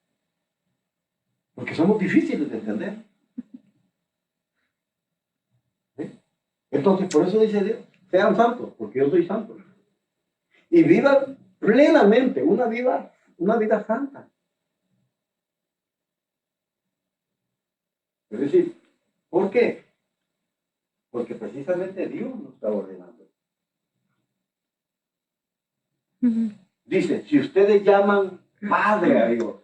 Porque somos difíciles de entender. ¿Sí? Entonces, por eso dice Dios, sean santos, porque yo soy santo. Y vivan plenamente una vida santa. Es decir, ¿por qué? Porque precisamente Dios nos está ordenando. Dice, si ustedes llaman Padre a Dios.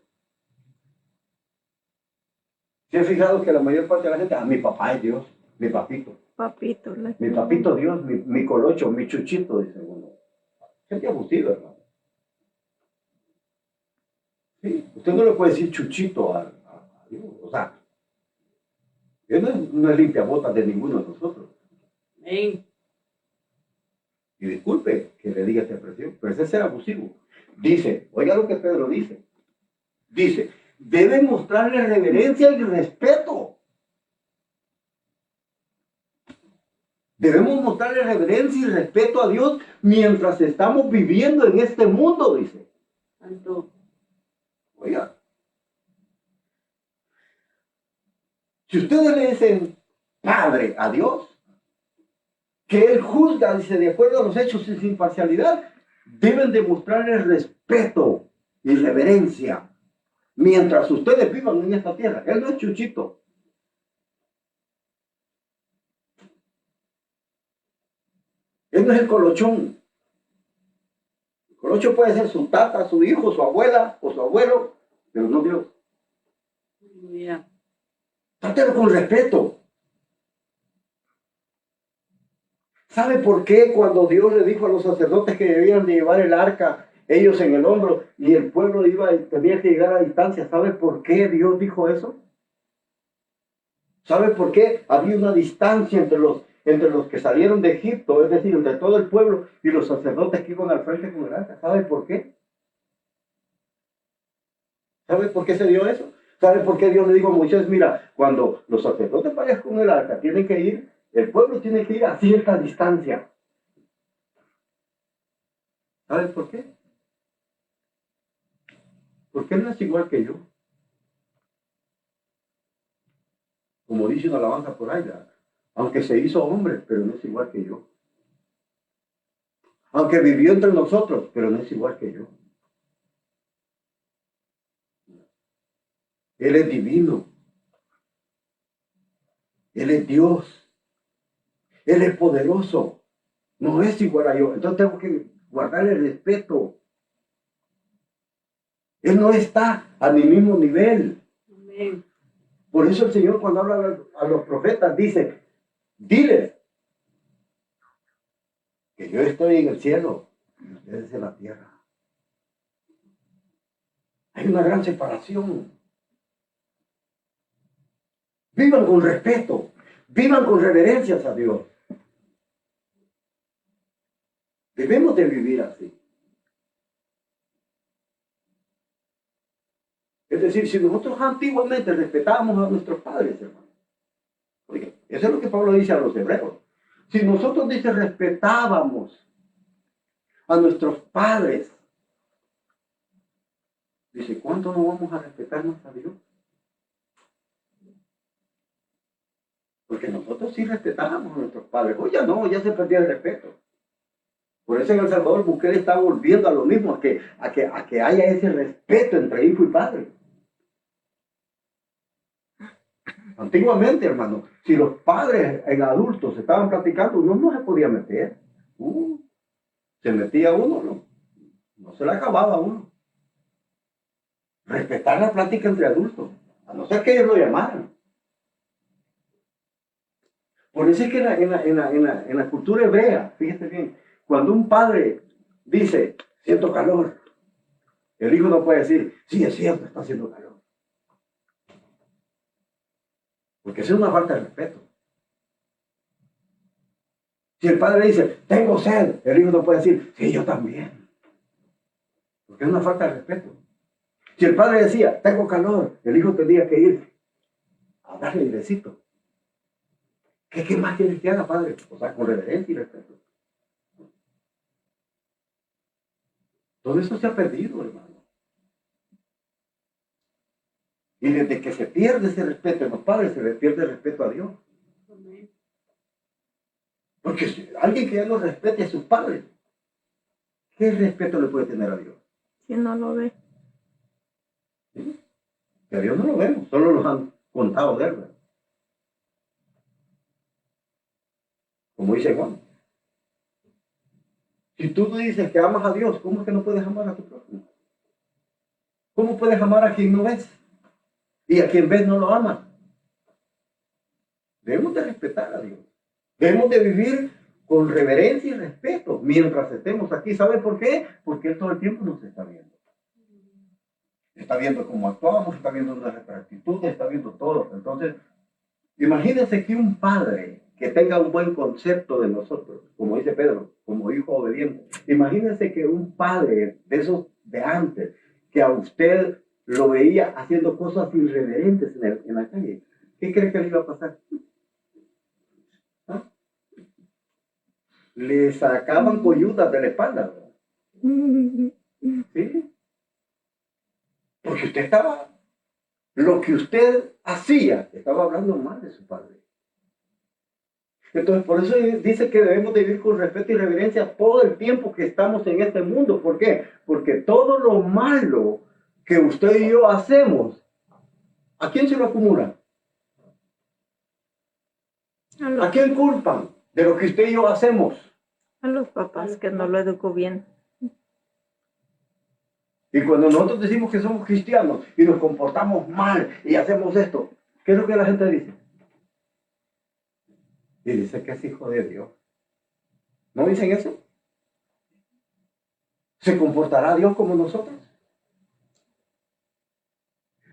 ¿Se han fijado que la mayor parte de la gente, mi papá es Dios, mi papito? Papito. Mi papito Dios, mi colocho, mi chuchito, dice uno. Gente abusiva, hermano. Sí, usted no le puede decir chuchito a Dios. O sea, él no es limpiabotas de ninguno de nosotros. Amén. Y disculpe que le diga esta expresión, pero ese es ser abusivo. Dice, oiga lo que Pedro dice. Dice, deben mostrarle reverencia y respeto. Debemos mostrarle reverencia y respeto a Dios mientras estamos viviendo en este mundo, dice. Santo. Oiga, si ustedes le dicen Padre a Dios, que Él juzga, dice, de acuerdo a los hechos y sin parcialidad, deben demostrarle respeto y reverencia mientras ustedes vivan en esta tierra. Él no es chuchito. Él no es el colochón. El colocho puede ser su tata, su hijo, su abuela o su abuelo, pero no Dios. Aleluya. Trátelo con respeto. ¿Sabe por qué cuando Dios le dijo a los sacerdotes que debían de llevar el arca, ellos en el hombro, y el pueblo tenía que llegar a distancia? ¿Sabe por qué Dios dijo eso? ¿Sabe por qué había una distancia entre los que salieron de Egipto, es decir, entre todo el pueblo y los sacerdotes que iban al frente con el arca? ¿Sabe por qué? ¿Sabe por qué se dio eso? ¿Sabe por qué Dios le dijo a Moisés, mira, cuando los sacerdotes vayan con el arca, tienen que ir, el pueblo tiene que ir a cierta distancia? ¿Sabe por qué? Porque Él no es igual que yo. Como dice una alabanza por ahí, aunque se hizo hombre, pero no es igual que yo. Aunque vivió entre nosotros, pero no es igual que yo. Él es divino. Él es Dios. Él es poderoso. No es igual a yo. Entonces tengo que guardarle respeto. Él no está a mi mismo nivel. Amén. Por eso el Señor cuando habla a los profetas dice, diles que yo estoy en el cielo y ustedes en la tierra. Hay una gran separación. Vivan con respeto, vivan con reverencias a Dios. Debemos de vivir así. Es decir, si nosotros antiguamente respetábamos a nuestros padres, hermano. Oye, eso es lo que Pablo dice a los hebreos. Si nosotros, dice, respetábamos a nuestros padres, dice, ¿cuánto no vamos a respetarnos a Dios? Porque nosotros sí respetábamos a nuestros padres. Hoy ya no, ya se perdió el respeto. Por eso en El Salvador Bukele está volviendo a lo mismo, a que haya ese respeto entre hijo y padre. Antiguamente, hermano, si los padres en adultos estaban platicando, uno no se podía meter. Se metía uno, no se le acababa a uno. Respetar la plática entre adultos, a no ser que ellos lo llamaran. Por eso es que en la cultura hebrea, fíjate bien, cuando un padre dice, siento calor, el hijo no puede decir, sí, es cierto, está haciendo calor. Porque eso es una falta de respeto. Si el padre dice, tengo sed, el hijo no puede decir, sí, yo también. Porque es una falta de respeto. Si el padre decía, tengo calor, el hijo tendría que ir a darle airecito. ¿Qué más quieres que haga, padre? O sea, con reverencia y respeto. Todo eso se ha perdido, hermano. Y desde que se pierde ese respeto en los padres, se le pierde el respeto a Dios. Porque si alguien que ya no respete a sus padres, ¿qué respeto le puede tener a Dios? Si no lo ve. ¿Sí? Que a Dios no lo vemos, solo nos han contado de él, ¿verdad? Como dice Juan. Si tú no dices que amas a Dios, ¿cómo es que no puedes amar a tu prójimo? ¿Cómo puedes amar a quien no ves? Y a quien ves no lo ama. Debemos de respetar a Dios. Debemos de vivir con reverencia y respeto mientras estemos aquí. ¿Sabe por qué? Porque Él todo el tiempo nos está viendo. Está viendo cómo actuamos, está viendo nuestras actitudes, está viendo todo. Entonces, imagínense que un padre que tenga un buen concepto de nosotros, como dice Pedro, como hijo obediente. Imagínense que un padre de esos de antes, que a usted lo veía haciendo cosas irreverentes en la calle, ¿qué cree que le iba a pasar? ¿Ah? Le sacaban coyudas de la espalda, ¿verdad? ¿Sí? Porque usted estaba, lo que usted hacía, estaba hablando mal de su padre. Entonces, por eso dice que debemos de vivir con respeto y reverencia todo el tiempo que estamos en este mundo. ¿Por qué? Porque todo lo malo que usted y yo hacemos, ¿a quién se lo acumulan? ¿A quién culpan de lo que usted y yo hacemos? A los papás que no lo educó bien. Y cuando nosotros decimos que somos cristianos y nos comportamos mal y hacemos esto, ¿qué es lo que la gente dice? Y dice que es hijo de Dios. ¿No dicen eso? ¿Se comportará Dios como nosotros?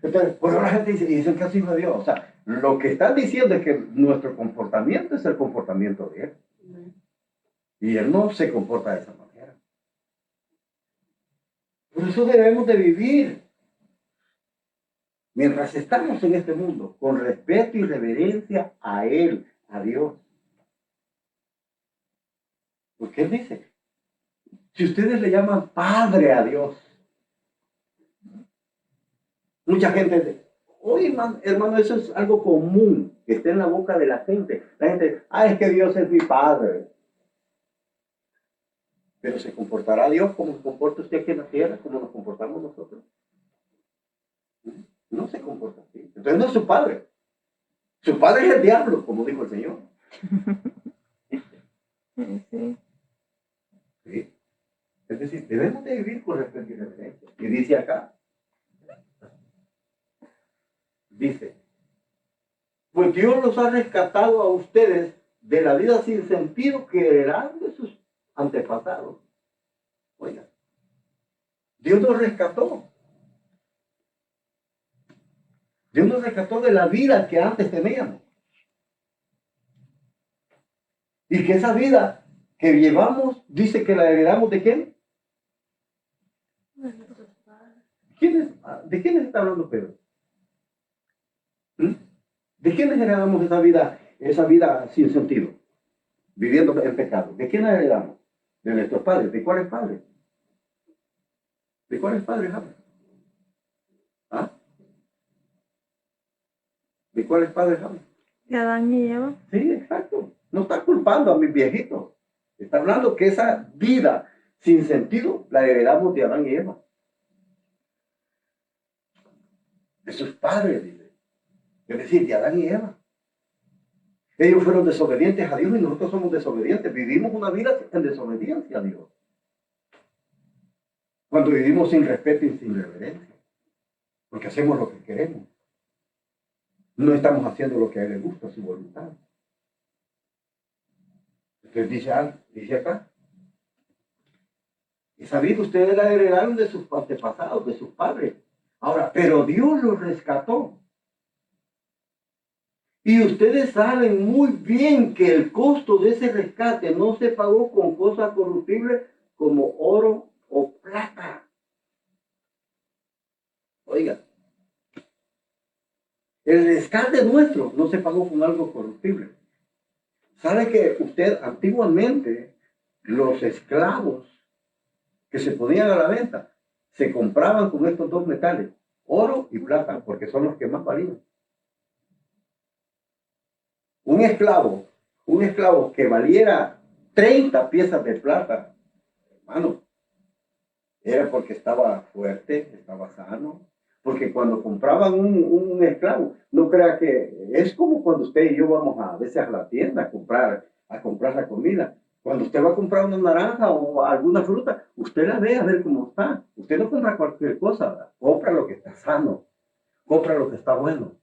Entonces, pues la gente dice, y dicen que es hijo de Dios. O sea, lo que están diciendo es que nuestro comportamiento es el comportamiento de Él. Y Él no se comporta de esa manera. Por eso debemos de vivir, mientras estamos en este mundo, con respeto y reverencia a Él, a Dios. Porque Él dice, si ustedes le llaman Padre a Dios, mucha gente dice, oye, hermano, eso es algo común que está en la boca de la gente. La gente, es que Dios es mi Padre. Pero ¿se comportará Dios como se comporta usted aquí en la tierra, como nos comportamos nosotros? No se comporta así. Entonces no es su Padre. Su Padre es el diablo, como dijo el Señor. Sí. ¿Sí? Es decir, debemos de vivir con respeto y reverencia. Y dice acá, dice, pues Dios los ha rescatado a ustedes de la vida sin sentido que eran de sus antepasados. Oiga, Dios nos rescató. Dios nos rescató de la vida que antes teníamos. Y que esa vida que llevamos, dice que la heredamos ¿de quién? ¿De quiénes está hablando Pedro? ¿Mm? ¿De quiénes heredamos esa vida sin sentido? Viviendo en pecado. ¿De quién la heredamos? De nuestros padres. ¿De cuáles padres? ¿De cuáles padres habla? ¿Ah? ¿De cuáles padres habla? De Adán y Eva. Sí, exacto. No está culpando a mis viejitos. Está hablando que esa vida sin sentido la heredamos de Adán y Eva. De sus padres, dice. Es decir, de Adán y Eva. Ellos fueron desobedientes a Dios y nosotros somos desobedientes. Vivimos una vida en desobediencia a Dios. Cuando vivimos sin respeto y sin reverencia. Porque hacemos lo que queremos. No estamos haciendo lo que a Él le gusta, su voluntad. Entonces dice acá, esa vida ustedes la heredaron de sus antepasados, de sus padres. Ahora, pero Dios los rescató. Y ustedes saben muy bien que el costo de ese rescate no se pagó con cosas corruptibles como oro o plata. Oiga, el rescate nuestro no se pagó con algo corruptible. ¿Sabe que usted antiguamente los esclavos que se ponían a la venta se compraban con estos dos metales, oro y plata, porque son los que más valían? Un esclavo que valiera 30 piezas de plata, hermano, era porque estaba fuerte, estaba sano. Porque cuando compraban un esclavo, no crea que es como cuando usted y yo vamos a veces a la tienda a comprar la comida. Cuando usted va a comprar una naranja o alguna fruta, usted la ve a ver cómo está. Usted no compra cualquier cosa, compra lo que está sano, compra lo que está bueno.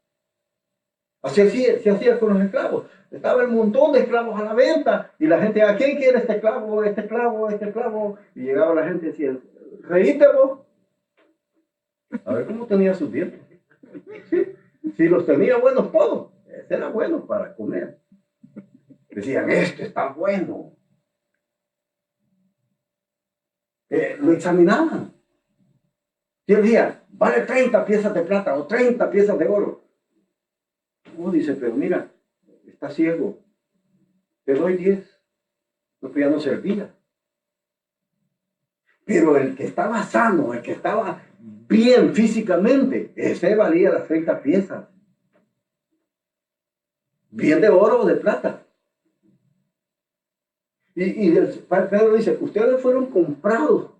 Así se hacía con los esclavos. Estaba el montón de esclavos a la venta y la gente, ¿a quién quiere este esclavo, este esclavo, este esclavo? Y llegaba la gente y decía, reíte vos. A ver cómo tenía sus dientes. Sí, si los tenía buenos todos, ese era bueno para comer. Decían, este está bueno. Lo examinaban. Y él decía, vale 30 piezas de plata o 30 piezas de oro. Uno dice, pero mira, está ciego, te doy 10. No, pues ya no servía. Pero el que estaba sano, el que estaba bien físicamente, ese valía las 30 piezas. Bien de oro o de plata. Y Pedro dice, ustedes fueron comprados,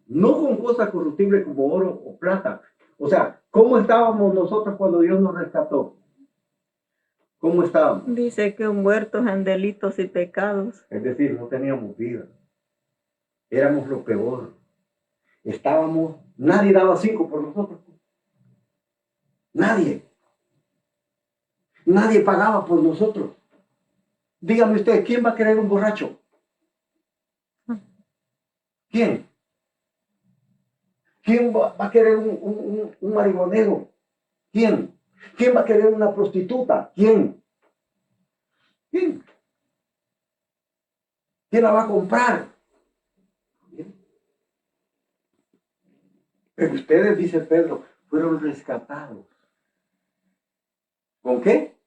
no con cosas corruptibles como oro o plata. O sea, ¿cómo estábamos nosotros cuando Dios nos rescató? ¿Cómo estábamos? Dice que muertos en delitos y pecados. Es decir, no teníamos vida. Éramos lo peor. Nadie daba 5 por nosotros. Nadie. Nadie pagaba por nosotros. Dígame usted, ¿quién va a querer un borracho? ¿Quién? ¿Quién va a querer un marihuanero? ¿Quién? ¿Quién va a querer una prostituta? ¿Quién? ¿Quién? ¿Quién la va a comprar? ¿Quién? Pero ustedes, dice Pedro, fueron rescatados. ¿Con qué?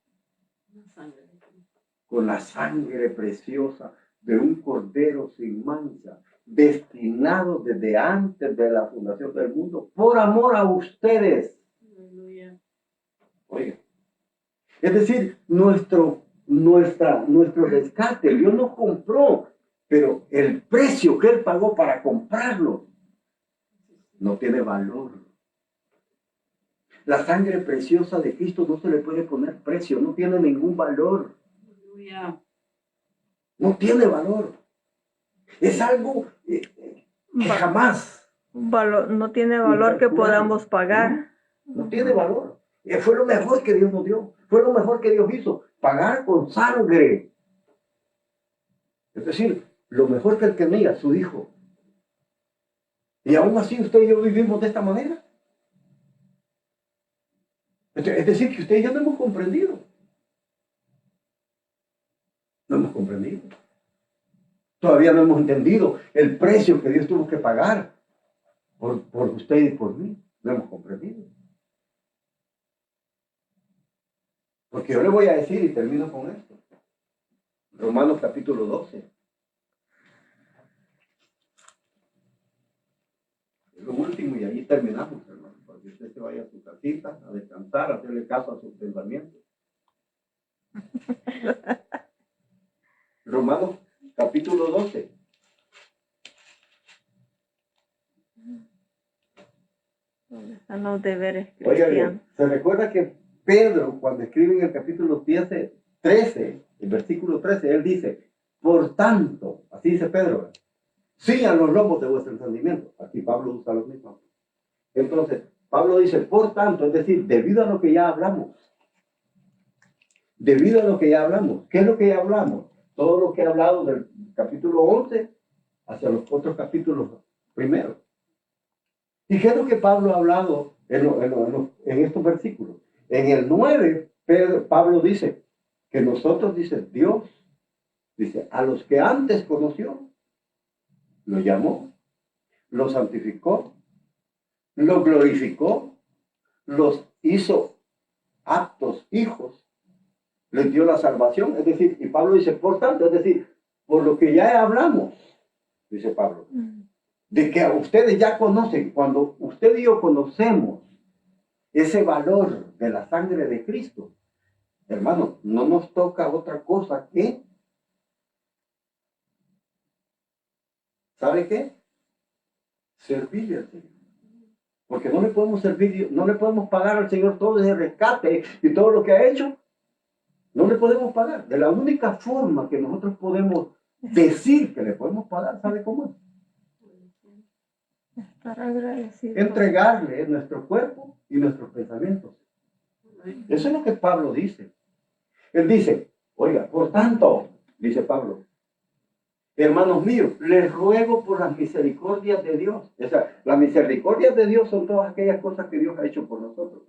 Con la sangre preciosa de un cordero sin mancha, destinado desde antes de la fundación del mundo, por amor a ustedes. Aleluya. Oiga, es decir, nuestro rescate, Dios nos compró, pero el precio que Él pagó para comprarlo no tiene valor. La sangre preciosa de Cristo no se le puede poner precio, no tiene ningún valor. Aleluya. No tiene valor. Es algo que jamás. No tiene valor que podamos pagar. No tiene valor. Fue lo mejor que Dios nos dio. Fue lo mejor que Dios hizo. Pagar con sangre. Es decir, lo mejor que Él tenía, su Hijo. Y aún así usted y yo vivimos de esta manera. Es decir, que usted y yo no hemos comprendido. No hemos comprendido. Todavía no hemos entendido el precio que Dios tuvo que pagar por usted y por mí. No hemos comprendido. Porque yo le voy a decir, y termino con esto. Romanos capítulo 12. Es lo último y ahí terminamos, hermano. Para que usted se vaya a su casita, a descansar, a hacerle caso a sus pensamientos. Romanos capítulo 12. A los deberes Oiga, cristianos. ¿se recuerda que Pedro, cuando escribe en el capítulo 13, el versículo 13, él dice, por tanto, así dice Pedro, sigan los lomos de vuestro entendimiento. Aquí Pablo usa lo mismo. Entonces, Pablo dice, por tanto, es decir, debido a lo que ya hablamos. Debido a lo que ya hablamos. ¿Qué es lo que ya hablamos? todo lo que he hablado del capítulo 11 hacia los otros capítulos primeros. ¿Y qué es lo que Pablo ha hablado en estos versículos? En el 9, Pablo dice que nosotros, dice Dios, dice, a los que antes conoció, lo llamó, lo santificó, lo glorificó, los hizo aptos hijos, les dio la salvación. Es decir, y Pablo dice, por tanto, es decir, por lo que ya hablamos, dice Pablo, de que a ustedes ya conocen, cuando usted y yo conocemos ese valor de la sangre de Cristo, hermano, no nos toca otra cosa que, ¿sabe qué? Servirle al Señor. Porque no le podemos servir, no le podemos pagar al Señor todo ese rescate y todo lo que ha hecho. No le podemos pagar. De la única forma que nosotros podemos decir que le podemos pagar, ¿sabe cómo es? Estar agradecido. Entregarle nuestro cuerpo y nuestros pensamientos. Eso es lo que Pablo dice. Él dice, oiga, por tanto, dice Pablo, hermanos míos, les ruego por las misericordias de Dios. O sea, las misericordias de Dios son todas aquellas cosas que Dios ha hecho por nosotros.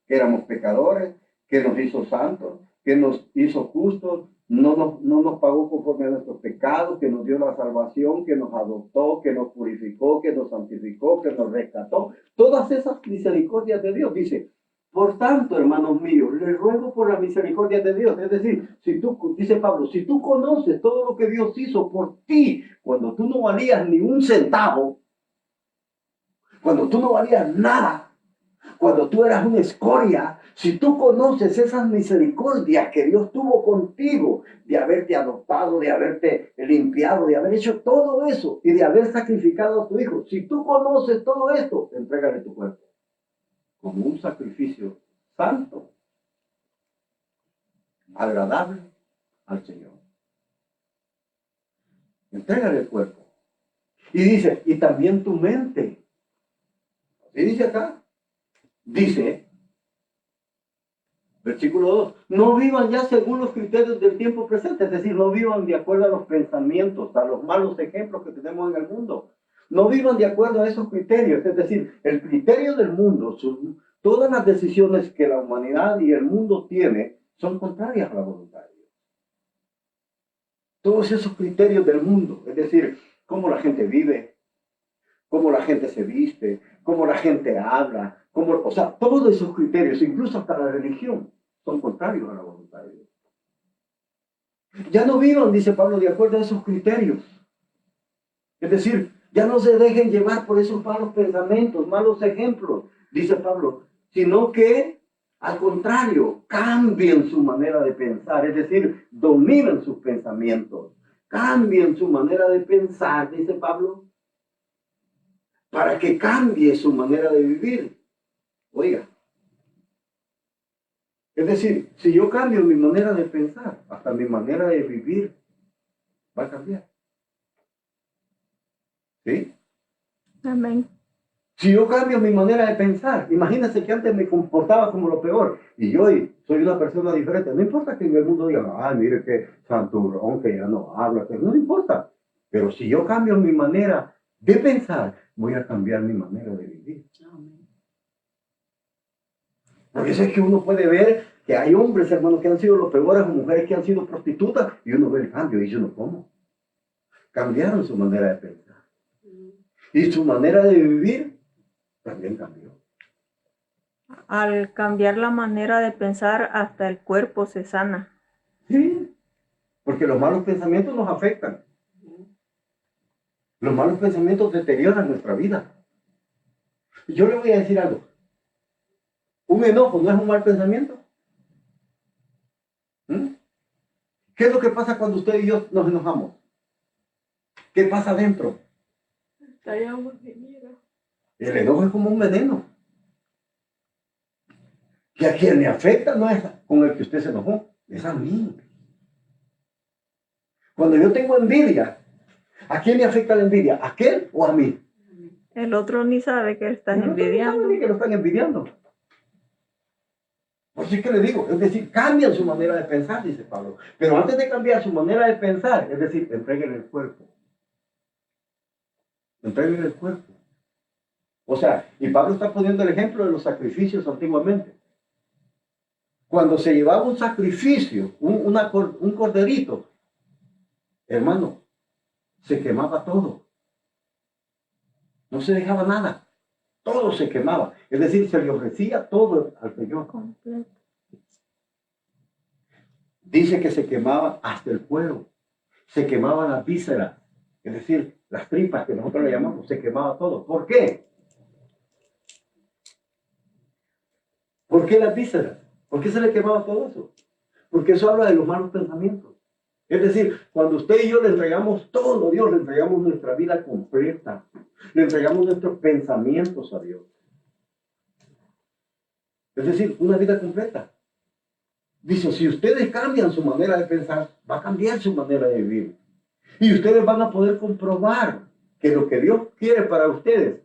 Que éramos pecadores, que nos hizo santos, que nos hizo justos, no nos pagó conforme a nuestros pecados, que nos dio la salvación, que nos adoptó, que nos purificó, que nos santificó, que nos rescató. Todas esas misericordias de Dios, dice. Por tanto, hermanos míos, les ruego por la misericordia de Dios. Es decir, si tú, dice Pablo, si tú conoces todo lo que Dios hizo por ti, cuando tú no valías ni un centavo, cuando tú no valías nada, cuando tú eras una escoria, si tú conoces esas misericordias que Dios tuvo contigo, de haberte adoptado, de haberte limpiado, de haber hecho todo eso y de haber sacrificado a tu hijo, si tú conoces todo esto, entrégale tu cuerpo como un sacrificio santo, agradable al Señor. Entrégale el cuerpo. Y dice, y también tu mente. Así dice acá. Dice, versículo 2, no vivan ya según los criterios del tiempo presente, es decir, no vivan de acuerdo a los pensamientos, a los malos ejemplos que tenemos en el mundo. No vivan de acuerdo a esos criterios, es decir, el criterio del mundo, todas las decisiones que la humanidad y el mundo tiene son contrarias a la voluntad de Dios. Todos esos criterios del mundo, es decir, cómo la gente vive, cómo la gente se viste, cómo la gente habla, o sea, todos esos criterios, incluso hasta la religión, son contrarios a la voluntad de Dios. Ya no vivan, dice Pablo, de acuerdo a esos criterios. Es decir, ya no se dejen llevar por esos malos pensamientos, malos ejemplos, dice Pablo, sino que, al contrario, cambien su manera de pensar, es decir, dominen sus pensamientos, cambien su manera de pensar, dice Pablo, para que cambie su manera de vivir. Oiga, es decir, si yo cambio mi manera de pensar, hasta mi manera de vivir va a cambiar. ¿Sí? Amén. Si yo cambio mi manera de pensar, imagínense que antes me comportaba como lo peor y hoy soy una persona diferente. No importa que en el mundo digan, ay, mire qué santurrón, que ya no habla, que no importa. Pero si yo cambio mi manera de pensar, voy a cambiar mi manera de vivir. Por eso es que uno puede ver que hay hombres, hermanos, que han sido los peores, o mujeres que han sido prostitutas, y uno ve el cambio y dice uno, ¿cómo? Cambiaron su manera de pensar. Y su manera de vivir también cambió. Al cambiar la manera de pensar, hasta el cuerpo se sana. Sí, porque los malos pensamientos nos afectan. Los malos pensamientos deterioran nuestra vida. Yo le voy a decir algo. Un enojo no es un mal pensamiento. ¿Qué es lo que pasa cuando usted y yo nos enojamos? ¿Qué pasa adentro? El enojo es como un veneno. Y a quien le afecta no es con el que usted se enojó, es a mí. Cuando yo tengo envidia, ¿a quién le afecta la envidia? ¿A aquel o a mí? El otro ni sabe que están El otro envidiando. no sabe ni que lo están envidiando. Por eso es que le digo, es decir, cambian su manera de pensar, dice Pablo. Pero antes de cambiar su manera de pensar, es decir, entreguen el cuerpo. Entreguen el cuerpo. O sea, y Pablo está poniendo el ejemplo de los sacrificios antiguamente. Cuando se llevaba un sacrificio, un corderito, hermano, se quemaba todo. No se dejaba nada. Todo se quemaba. Es decir, se le ofrecía todo al Señor. Completo. Dice que se quemaba hasta el cuero. Se quemaban las vísceras. Es decir, las tripas que nosotros le llamamos, se quemaba todo. ¿Por qué? ¿Por qué las vísceras? ¿Por qué se le quemaba todo eso? Porque eso habla de los malos pensamientos. Es decir, cuando usted y yo le entregamos todo a Dios, le entregamos nuestra vida completa, le entregamos nuestros pensamientos a Dios. Es decir, una vida completa. Dice, si ustedes cambian su manera de pensar, va a cambiar su manera de vivir. Y ustedes van a poder comprobar que lo que Dios quiere para ustedes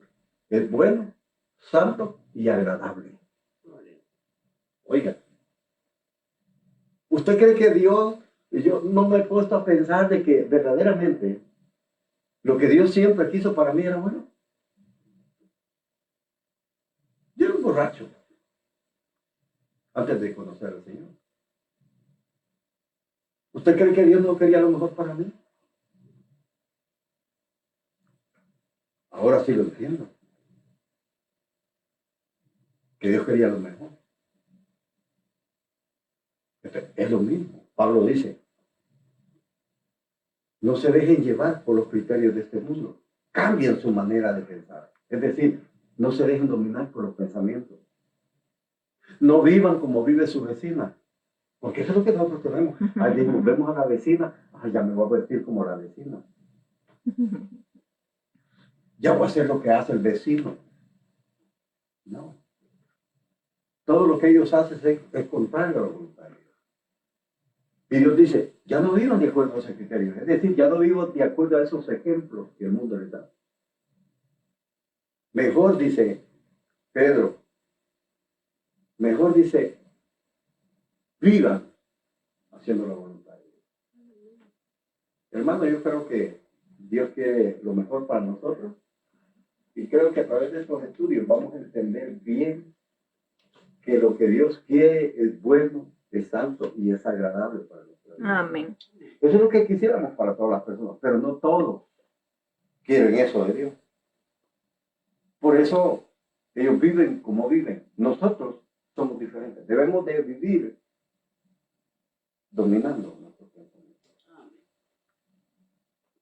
es bueno, santo y agradable. Oiga, ¿usted cree que Dios, yo no me he puesto a pensar de que verdaderamente lo que Dios siempre quiso para mí era bueno? Yo era un borracho antes de conocer al Señor. ¿Usted cree que Dios no quería lo mejor para mí? Ahora sí lo entiendo. Que Dios quería lo mejor. Es lo mismo. Pablo dice, no se dejen llevar por los criterios de este mundo. Cambien su manera de pensar. Es decir, no se dejen dominar por los pensamientos. No vivan como vive su vecina. Porque eso es lo que nosotros tenemos. Ahí mismo vemos a la vecina, ya me voy a vestir como la vecina. Ya voy a hacer lo que hace el vecino. No. Todo lo que ellos hacen es contrario a la voluntad de Dios. Y Dios dice, ya no vivan de acuerdo a esos criterios. Es decir, ya no vivo de acuerdo a esos ejemplos que el mundo les da. Mejor, dice Pedro, mejor dice, vivan haciendo la voluntad de Dios. Hermano, yo creo que Dios quiere lo mejor para nosotros. Y creo que a través de estos estudios vamos a entender bien que lo que Dios quiere es bueno, es santo y es agradable para nosotros. Amén. Eso es lo que quisiéramos para todas las personas, pero no todos quieren eso de Dios. Por eso ellos viven como viven. Nosotros somos diferentes. Debemos de vivir dominando nuestros pensamientos.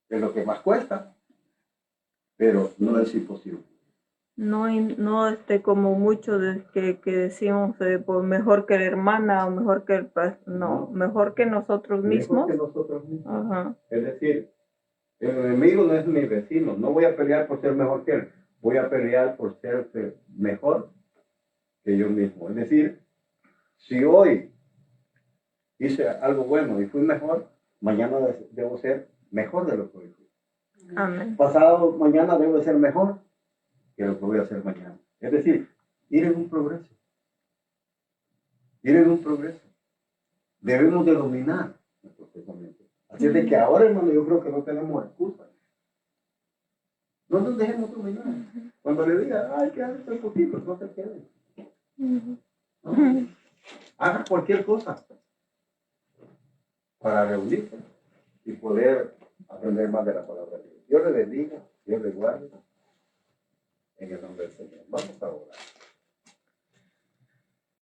Es lo que más cuesta, pero no es imposible. No, no como muchos que decimos pues mejor que la hermana o mejor que no, mejor que nosotros mismos. Mejor que nosotros mismos. Ajá. Es decir, el enemigo no es mi vecino. No voy a pelear por ser mejor que él. Voy a pelear por ser mejor que yo mismo. Es decir, si hoy hice algo bueno y fui mejor, mañana debo ser mejor de lo que hoy fui. Amén. Pasado mañana debo ser mejor que lo que voy a hacer mañana. Es decir, ir en un progreso. Ir en un progreso. Debemos de dominar nuestros pensamientos. Así es de que ahora, hermano, yo creo que no tenemos excusa. No nos dejemos dominar. Cuando le diga, ay, quédate un poquito, no te quedes. No. Haga cualquier cosa para reunirse y poder aprender más de la palabra de Dios. Dios le bendiga, Dios le guarde. En el nombre del Señor. Vamos.